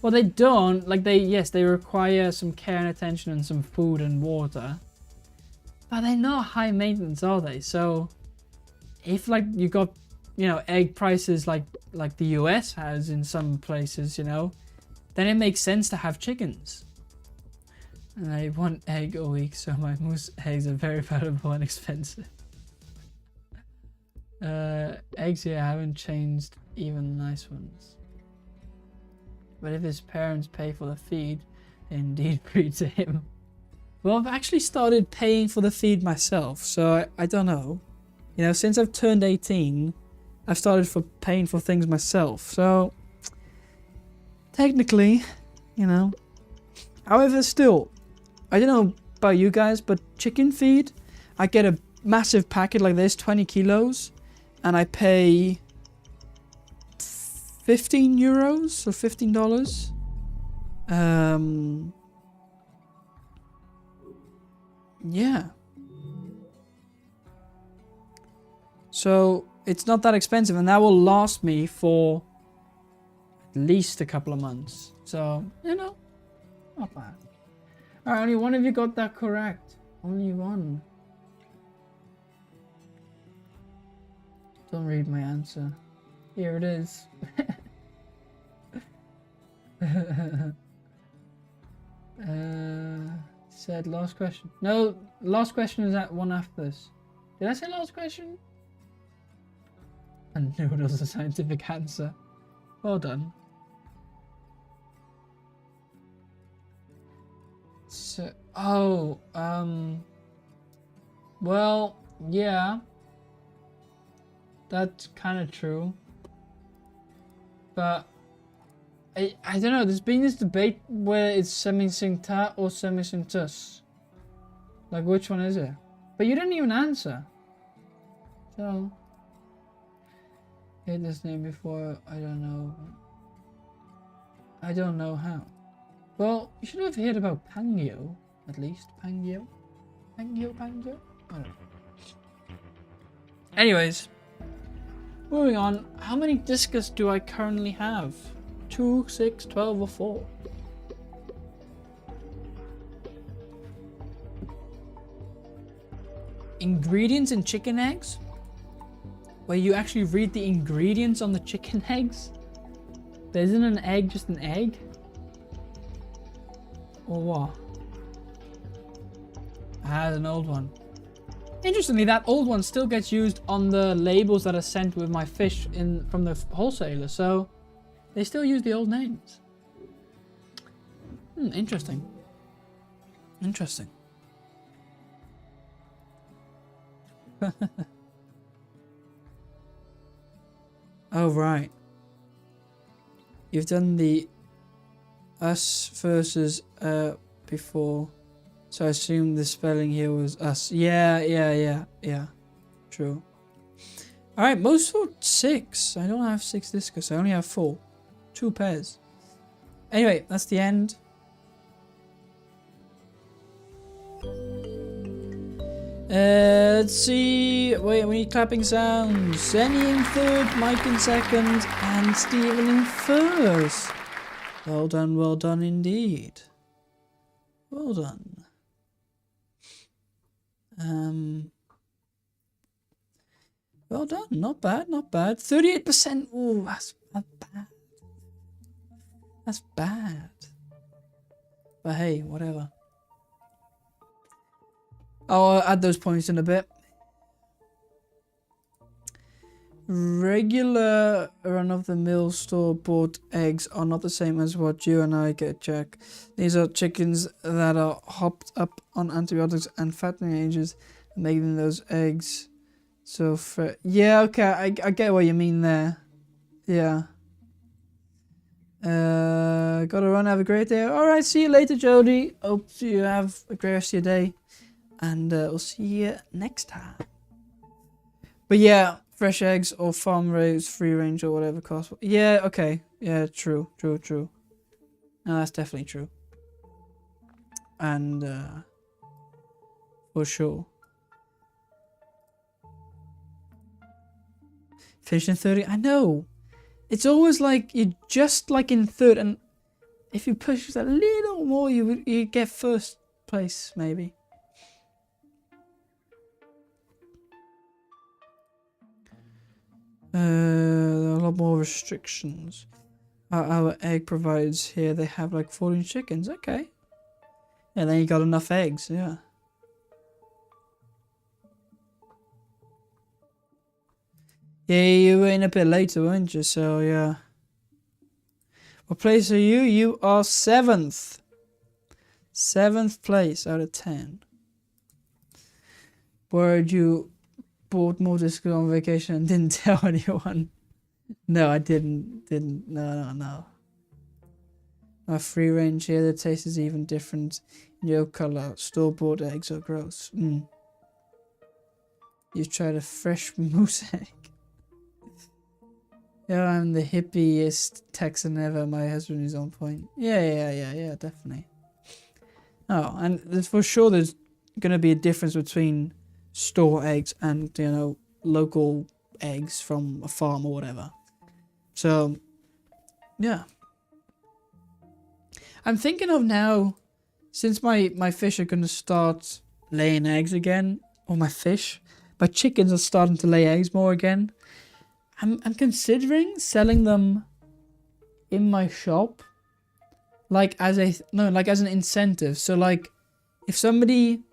Well, they don't. Like yes, they require some care and attention and some food and water. But they're not high maintenance, are they? So if like you got you know, egg prices like the US has in some places, you know, then it makes sense to have chickens. And I want egg a week, so my moose eggs are very valuable and expensive. Eggs here haven't changed, even the nice ones. But if his parents pay for the feed, they indeed breed to him. Well, I've actually started paying for the feed myself, so I don't know. You know, since I've turned 18, I've started paying for things myself, so technically, you know. However, still, I don't know about you guys, but chicken feed, I get a massive packet like this, 20 kilos, and I pay 15 euros or $15. Yeah. So it's not that expensive, and that will last me for at least a couple of months. So, you know, not bad. Alright, only one of you got that correct. Only one. Don't read my answer. Here it is. Said last question. No, last question is that one after this. Did I say last question? And noodles a scientific answer. Well done. So, well, yeah. That's kind of true. But I don't know, there's been this debate where it's semi-syncta or semi-synctus. Like, which one is it? But you didn't even answer. So, heard this name before, I don't know. I don't know how. Well, you should have heard about Pangyo, at least. Pangyo? Pangyo? I don't know. Anyways, moving on. How many discus do I currently have? 2, 6, 12, or 4? Ingredients in chicken eggs? Where you actually read the ingredients on the chicken eggs? There isn't an egg just an egg? Or what? I had an old one. Interestingly, that old one still gets used on the labels that are sent with my fish from the wholesaler, so they still use the old names. Interesting. Interesting. Oh, right. You've done the us versus before, so I assume the spelling here was us. Yeah. True. Alright, most for 6. I don't have 6 discus, I only have 4. 2 pairs. Anyway, that's the end. Let's see. Wait, we need clapping sounds. Zenny in 3rd, Mike in 2nd, and Steven in 1st. Well done indeed. Well done. Well done. Not bad. 38%. Ooh, that's bad. That's bad. But hey, whatever. I'll add those points in a bit. Regular run-of-the-mill store-bought eggs are not the same as what you and I get, Jack. These are chickens that are hopped up on antibiotics and fattening agents, making those eggs so yeah, okay, I get what you mean there. Yeah. Gotta run. Have a great day. All right, see you later, Jody. Hope you have a great rest of your day, and we'll see you next time. But yeah, fresh eggs or farm raised, free range or whatever cost. Yeah, okay. Yeah, true. No, that's definitely true. And for sure. Finish in 30. I know. It's always like you're just like in 3rd, and if you push a little more, you get 1st place maybe. A lot more restrictions. Our egg providers here, they have like 14 chickens. Okay. Yeah, then you got enough eggs, yeah. Yeah, you were in a bit later, weren't you? So, yeah. What place are you? You are 7th. 7th place out of 10. Word, you bought more discos on vacation and didn't tell anyone. No, I didn't. No. Our free range here, the taste is even different. No color. Store-bought eggs are gross. You tried a fresh moose egg. Yeah, I'm the hippiest Texan ever. My husband is on point. Yeah, definitely. Oh, and for sure there's going to be a difference between store eggs and, you know, local eggs from a farm or whatever. So, yeah. I'm thinking of now, since my fish are going to start laying eggs again, or my chickens are starting to lay eggs more again. I'm considering selling them in my shop, like as an incentive. So like, if somebody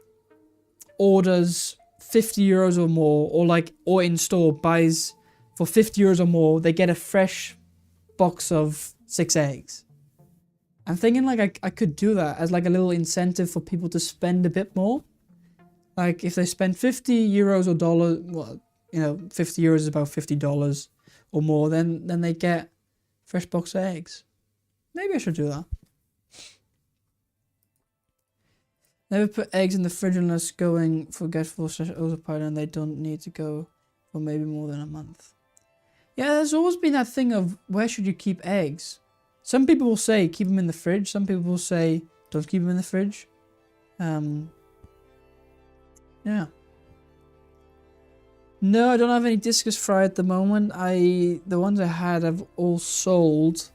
orders 50 euros or more, or in store buys for 50 euros or more, they get a fresh box of 6 eggs. I'm thinking like I could do that as like a little incentive for people to spend a bit more. Like if they spend 50 euros or dollars, well, you know, 50 euros is about $50 or more, then they get fresh box of eggs. Maybe I should do that. Never put eggs in the fridge unless going forgetful/autopilot and they don't need to go for maybe more than a month. Yeah, there's always been that thing of where should you keep eggs? Some people will say keep them in the fridge. Some people will say don't keep them in the fridge. Yeah. No, I don't have any discus fry at the moment. The ones I had have all sold.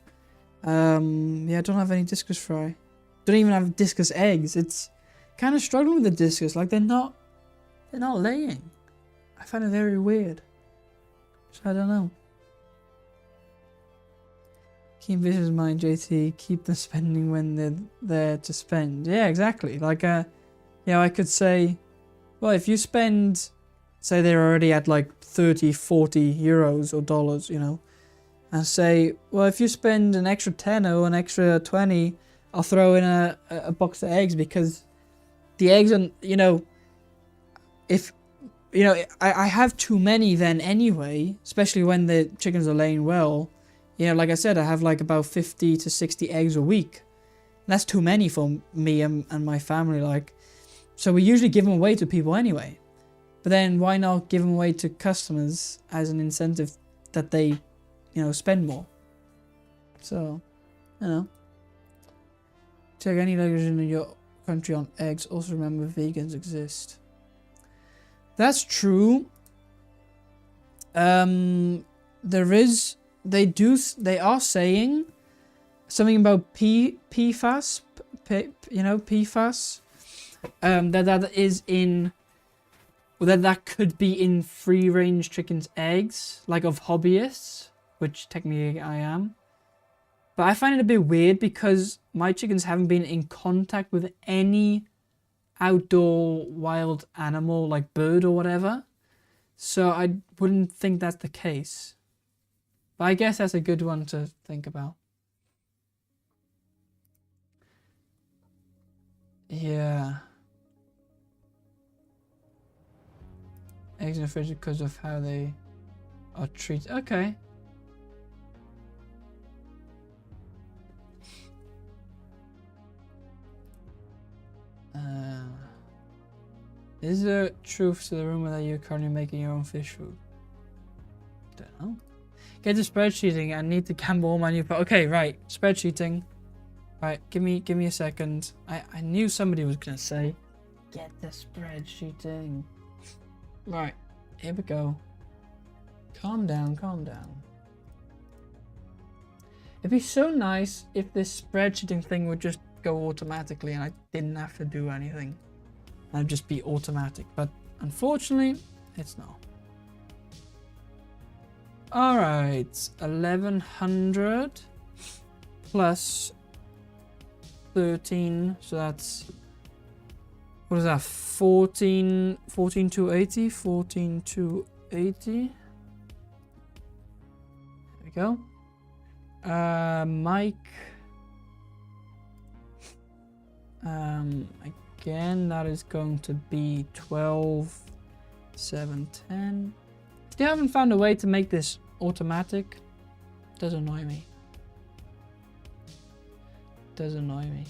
Yeah, I don't have any discus fry. Don't even have discus eggs. It's kind of struggling with the discus. Like they're not laying. I find it very weird. So I don't know. Keep business in mind, JT. Keep them spending when they're there to spend. Yeah, exactly. Like, I could say, well, if you spend, say they're already at like 30, 40 euros or dollars, you know, and say, well, if you spend an extra 10 or an extra 20, I'll throw in a box of eggs, because the eggs are, you know, if, you know, I have too many then anyway, especially when the chickens are laying well. You know, like I said, I have like about 50 to 60 eggs a week. That's too many for me and my family, like. So we usually give them away to people anyway. But then why not give them away to customers as an incentive that they, you know, spend more? So, you know. Check any legislation in your country on eggs. Also remember vegans exist. That's true. They are saying something about PFAS, you know, PFAS, that could be in free range chickens' eggs, like of hobbyists, which technically I am. But I find it a bit weird because my chickens haven't been in contact with any outdoor wild animal, like bird or whatever. So I wouldn't think that's the case. But I guess that's a good one to think about. Yeah. Eggs in the fridge because of how they are treated. Okay. Is there truth to the rumor that you're currently making your own fish food? Don't know. Get to spreadsheeting. I need to gamble all my new. Okay, right. Spreadsheeting. Right. Give me a second. I knew somebody was gonna say, get the spreadsheeting. Right. Here we go. Calm down. Calm down. It'd be so nice if this spreadsheeting thing would just go automatically and I didn't have to do anything. It'd just be automatic. But unfortunately, it's not. All right, 1100 plus 13, so that's, what is that, 14,280, 14,280. There we go. Mike, again, that is going to be 12,710. Still haven't found a way to make this automatic. Does annoy me. Does annoy me.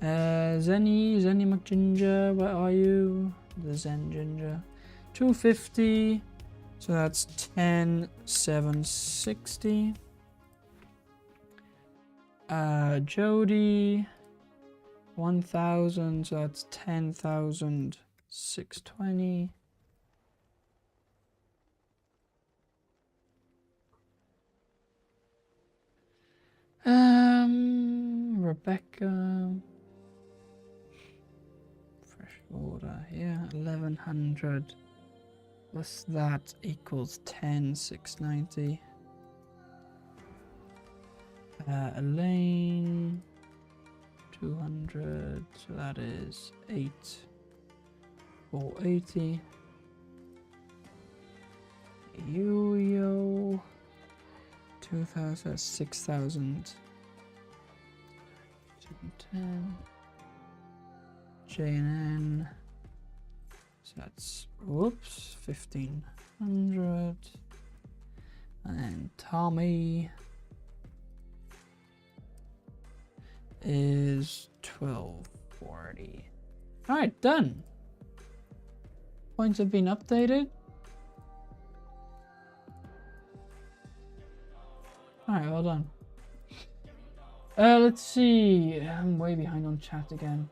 Zenny McGinger, where are you? The Zen Ginger. 250. So that's 10,760. Jody. 1,000. So that's 10,620. Rebecca. Freshwater, yeah, 1100 plus that equals 10,690. Elaine, 200, so that is 8,480. Yo, 2,000, 6,000. 10. JNN. So that's, whoops, 1,500. And then Tommy is 1,240. Alright, done. Points have been updated. Alright, well done. Let's see. I'm way behind on chat again.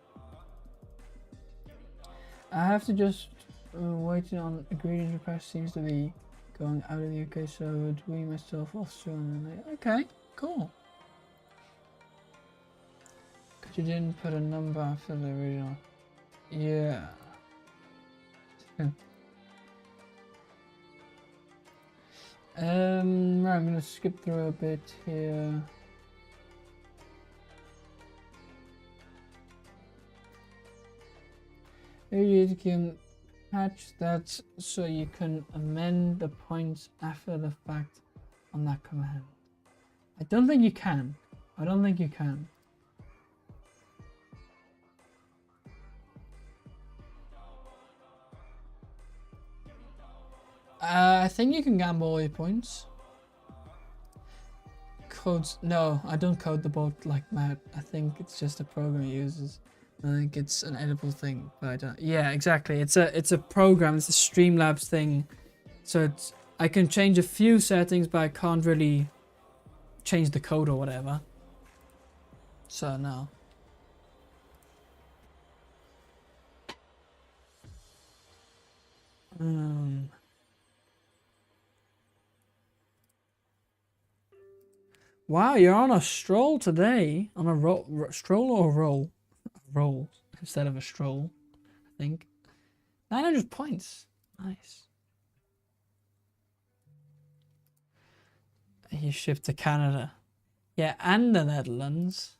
I have to just waiting on ingredient request seems to be going out of the UK, so doing myself off soon. Okay, cool. Because you didn't put a number after the original. Yeah. Right, I'm gonna skip through a bit here. You can patch that so you can amend the points after the fact on that command. I don't think you can. I don't think you can. I think you can gamble all your points. Codes? No, I don't code the bot like Matt. I think it's just a program it uses. I think it's an edible thing, but I don't. Yeah, exactly. It's a program. It's a Streamlabs thing. So it's, I can change a few settings, but I can't really change the code or whatever. So no. Wow, you're on a stroll today. On a stroll or roll? Roll instead of a stroll, I think. 900 points. Nice. You shipped to Canada. Yeah, and the Netherlands.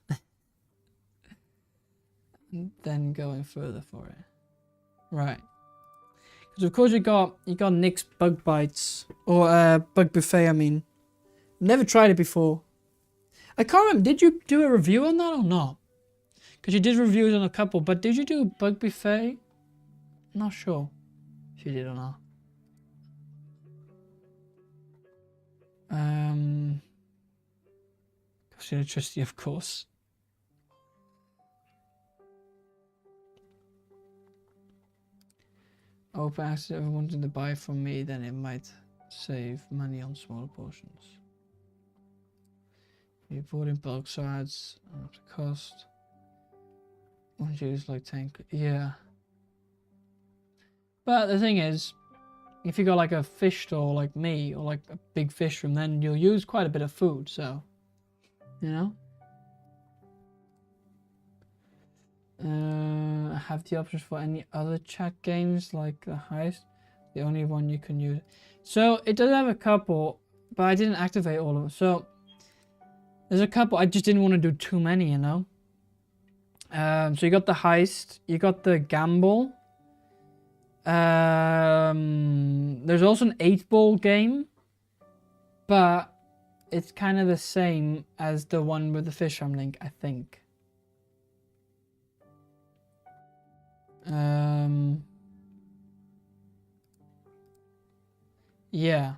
And then going further for it. Right. Because of course you got Nick's Bug Bites. Or Bug Buffet, I mean. Never tried it before. I can't remember, did you do a review on that or not? Because you did reviews on a couple, but did you do Bug Buffet? I'm not sure if you did or not. Cost electricity, of course. Open access, if you wanted to buy from me, then it might save money on smaller portions. You bought in bulk, so adds up the cost. Won't use like 10, yeah. But the thing is, if you got like a fish store like me, or like a big fish room, then you'll use quite a bit of food, so, you know? Have the options for any other chat games like the Heist. The only one you can use. So it does have a couple, but I didn't activate all of them. So there's a couple. I just didn't want to do too many, you know. So you got the Heist. You got the Gamble. There's also an 8-ball game, but it's kind of the same as the one with the fish arm link, I think. Yeah.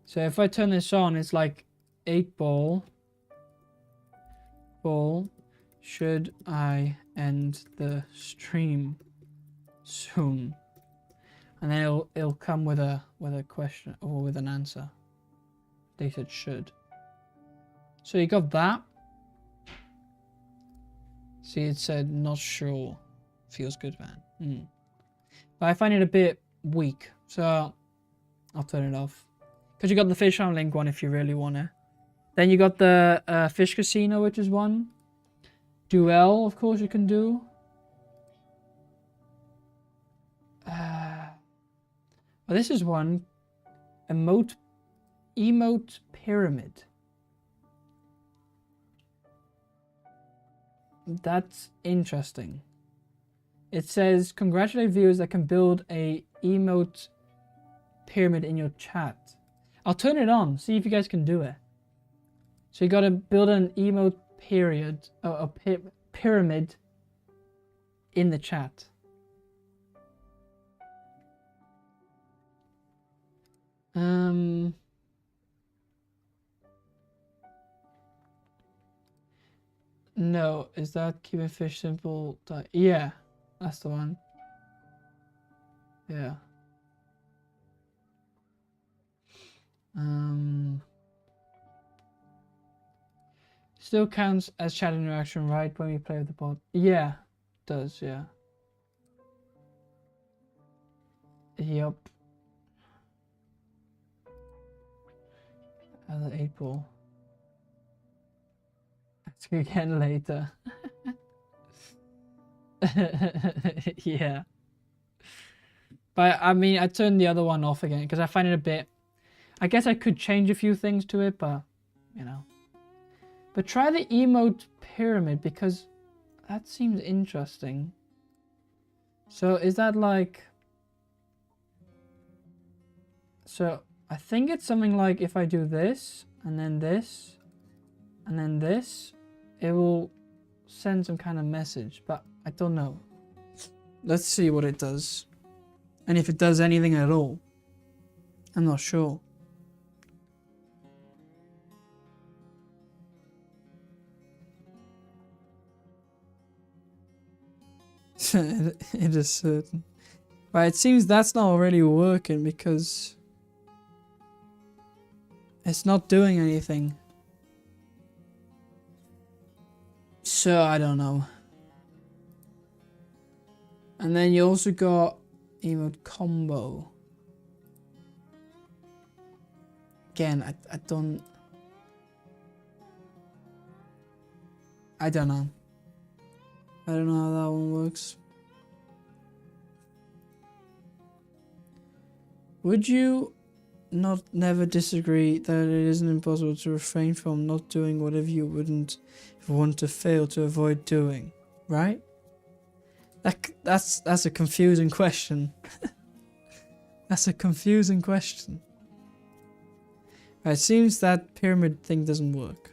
So if I turn this on, it's like 8-ball. Should I end the stream soon? And then it'll come with a question or with an answer. They said should. So you got that. See, it said not sure. Feels good, man. But I find it a bit weak, so I'll turn it off. Because you got the fish on link one if you really want it. Then you got the fish casino, which is one. Duel, of course, you can do. Well, this is one. Emote pyramid. That's interesting. It says, congratulate viewers that can build a emote pyramid in your chat. I'll turn it on, see if you guys can do it. So you gotta build an emote pyramid in the chat. No, is that keeping fish simple? Yeah, that's the one. Yeah. Still counts as chat interaction, right? When we play with the bot. Yeah, it does, yeah. Yup. Other 8-ball. Ask again later. Yeah. But I mean, I turned the other one off again because I find it a bit... I guess I could change a few things to it, but, you know. But try the emote pyramid because that seems interesting. So is that like... So I think it's something like if I do this, and then this, and then this, it will send some kind of message, but I don't know. Let's see what it does. And if it does anything at all. I'm not sure. It is certain. But it seems that's not really working because it's not doing anything. So I don't know. And then you also got emote combo. Again, I don't know. I don't know how that one works. Would you never disagree that it isn't impossible to refrain from not doing whatever you wouldn't want to fail to avoid doing, right? That's a confusing question. That's a confusing question. Right, it seems that pyramid thing doesn't work.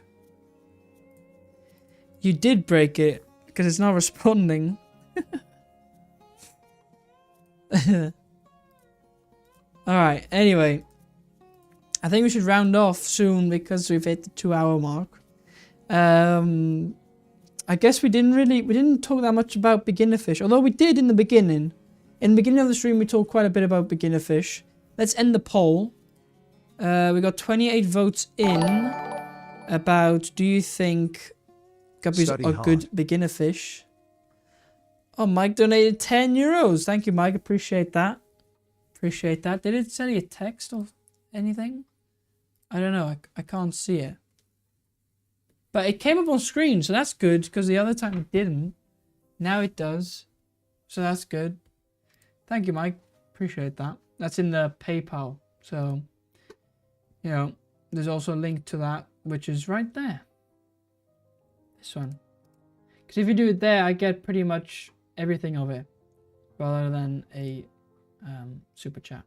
You did break it because it's not responding. Alright, anyway. I think we should round off soon because we've hit the 2-hour mark. I guess we didn't talk that much about beginner fish, although we did in the beginning. In the beginning of the stream, we talked quite a bit about beginner fish. Let's end the poll. We got 28 votes in about do you think guppies are good beginner fish? Oh, Mike donated 10 euros. Thank you, Mike. Appreciate that. Appreciate that. Did it send you a text or anything? I don't know. I can't see it. But it came up on screen, so that's good, because the other time it didn't. Now it does. So that's good. Thank you, Mike. Appreciate that. That's in the PayPal. So, you know, there's also a link to that, which is right there. This one. Because if you do it there, I get pretty much everything of it, rather than a super chat.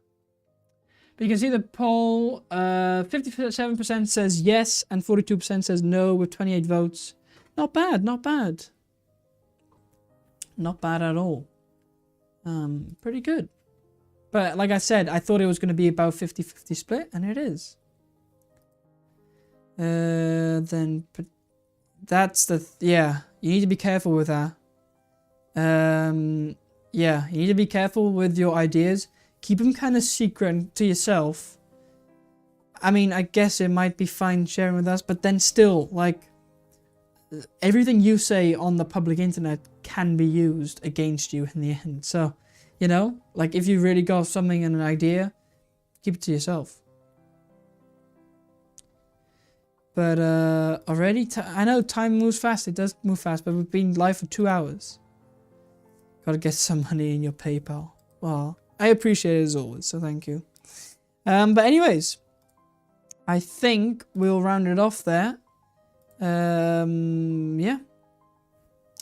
But you can see the poll, 57% says yes and 42% says no with 28 votes. Not bad, not bad. Not bad at all. Pretty good. But like I said, I thought it was going to be about 50-50 split, and it is. Then that's the... yeah, you need to be careful with that. Yeah, you need to be careful with your ideas. Keep them kind of secret to yourself. I mean, I guess it might be fine sharing with us, but then still, like, everything you say on the public internet can be used against you in the end. So, you know, like, if you really got something and an idea, keep it to yourself. But already, I know time moves fast. It does move fast, but we've been live for 2 hours. Gotta get some money in your PayPal. Well, I appreciate it as always, so thank you. But anyways, I think we'll round it off there. Yeah.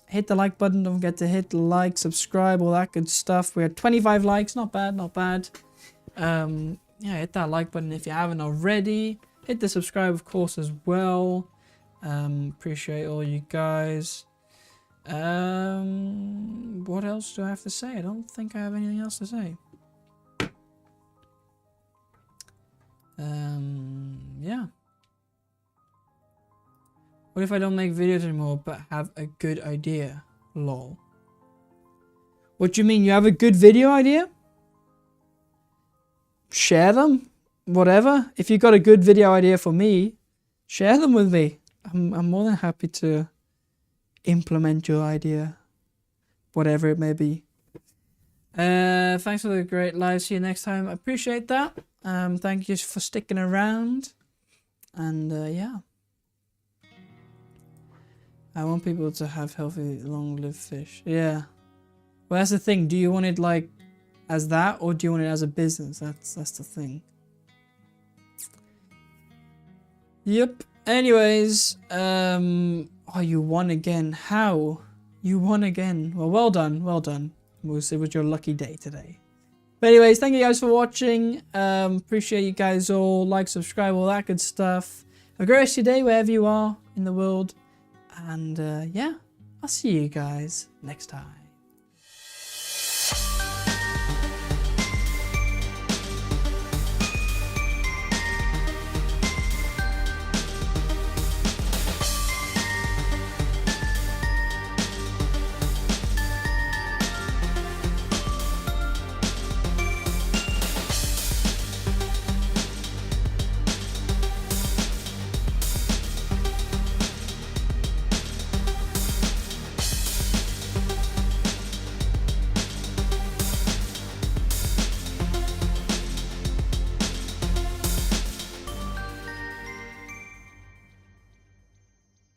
Hit the like button. Don't forget to hit like, subscribe, all that good stuff. We had 25 likes. Not bad, not bad. Yeah, hit that like button if you haven't already. Hit the subscribe, of course, as well. Appreciate all you guys. What else do I have to say? I don't think I have anything else to say. Yeah. What if I don't make videos anymore but have a good idea? Lol. What do you mean? You have a good video idea? Share them? Whatever. If you got a good video idea for me, share them with me. I'm more than happy to implement your idea, whatever it may be. Thanks for the great live. See you next time. I appreciate that. Thank you for sticking around. And yeah, I want people to have healthy, long-lived fish. Yeah. Well, that's the thing. Do you want it like as that, or do you want it as a business? That's the thing. Yep. Anyways, oh, you won again. How? You won again. Well, well done. Well done. It was your lucky day today. But anyways, thank you guys for watching. Appreciate you guys all. Like, subscribe, all that good stuff. Have a great rest of your day wherever you are in the world. And yeah, I'll see you guys next time.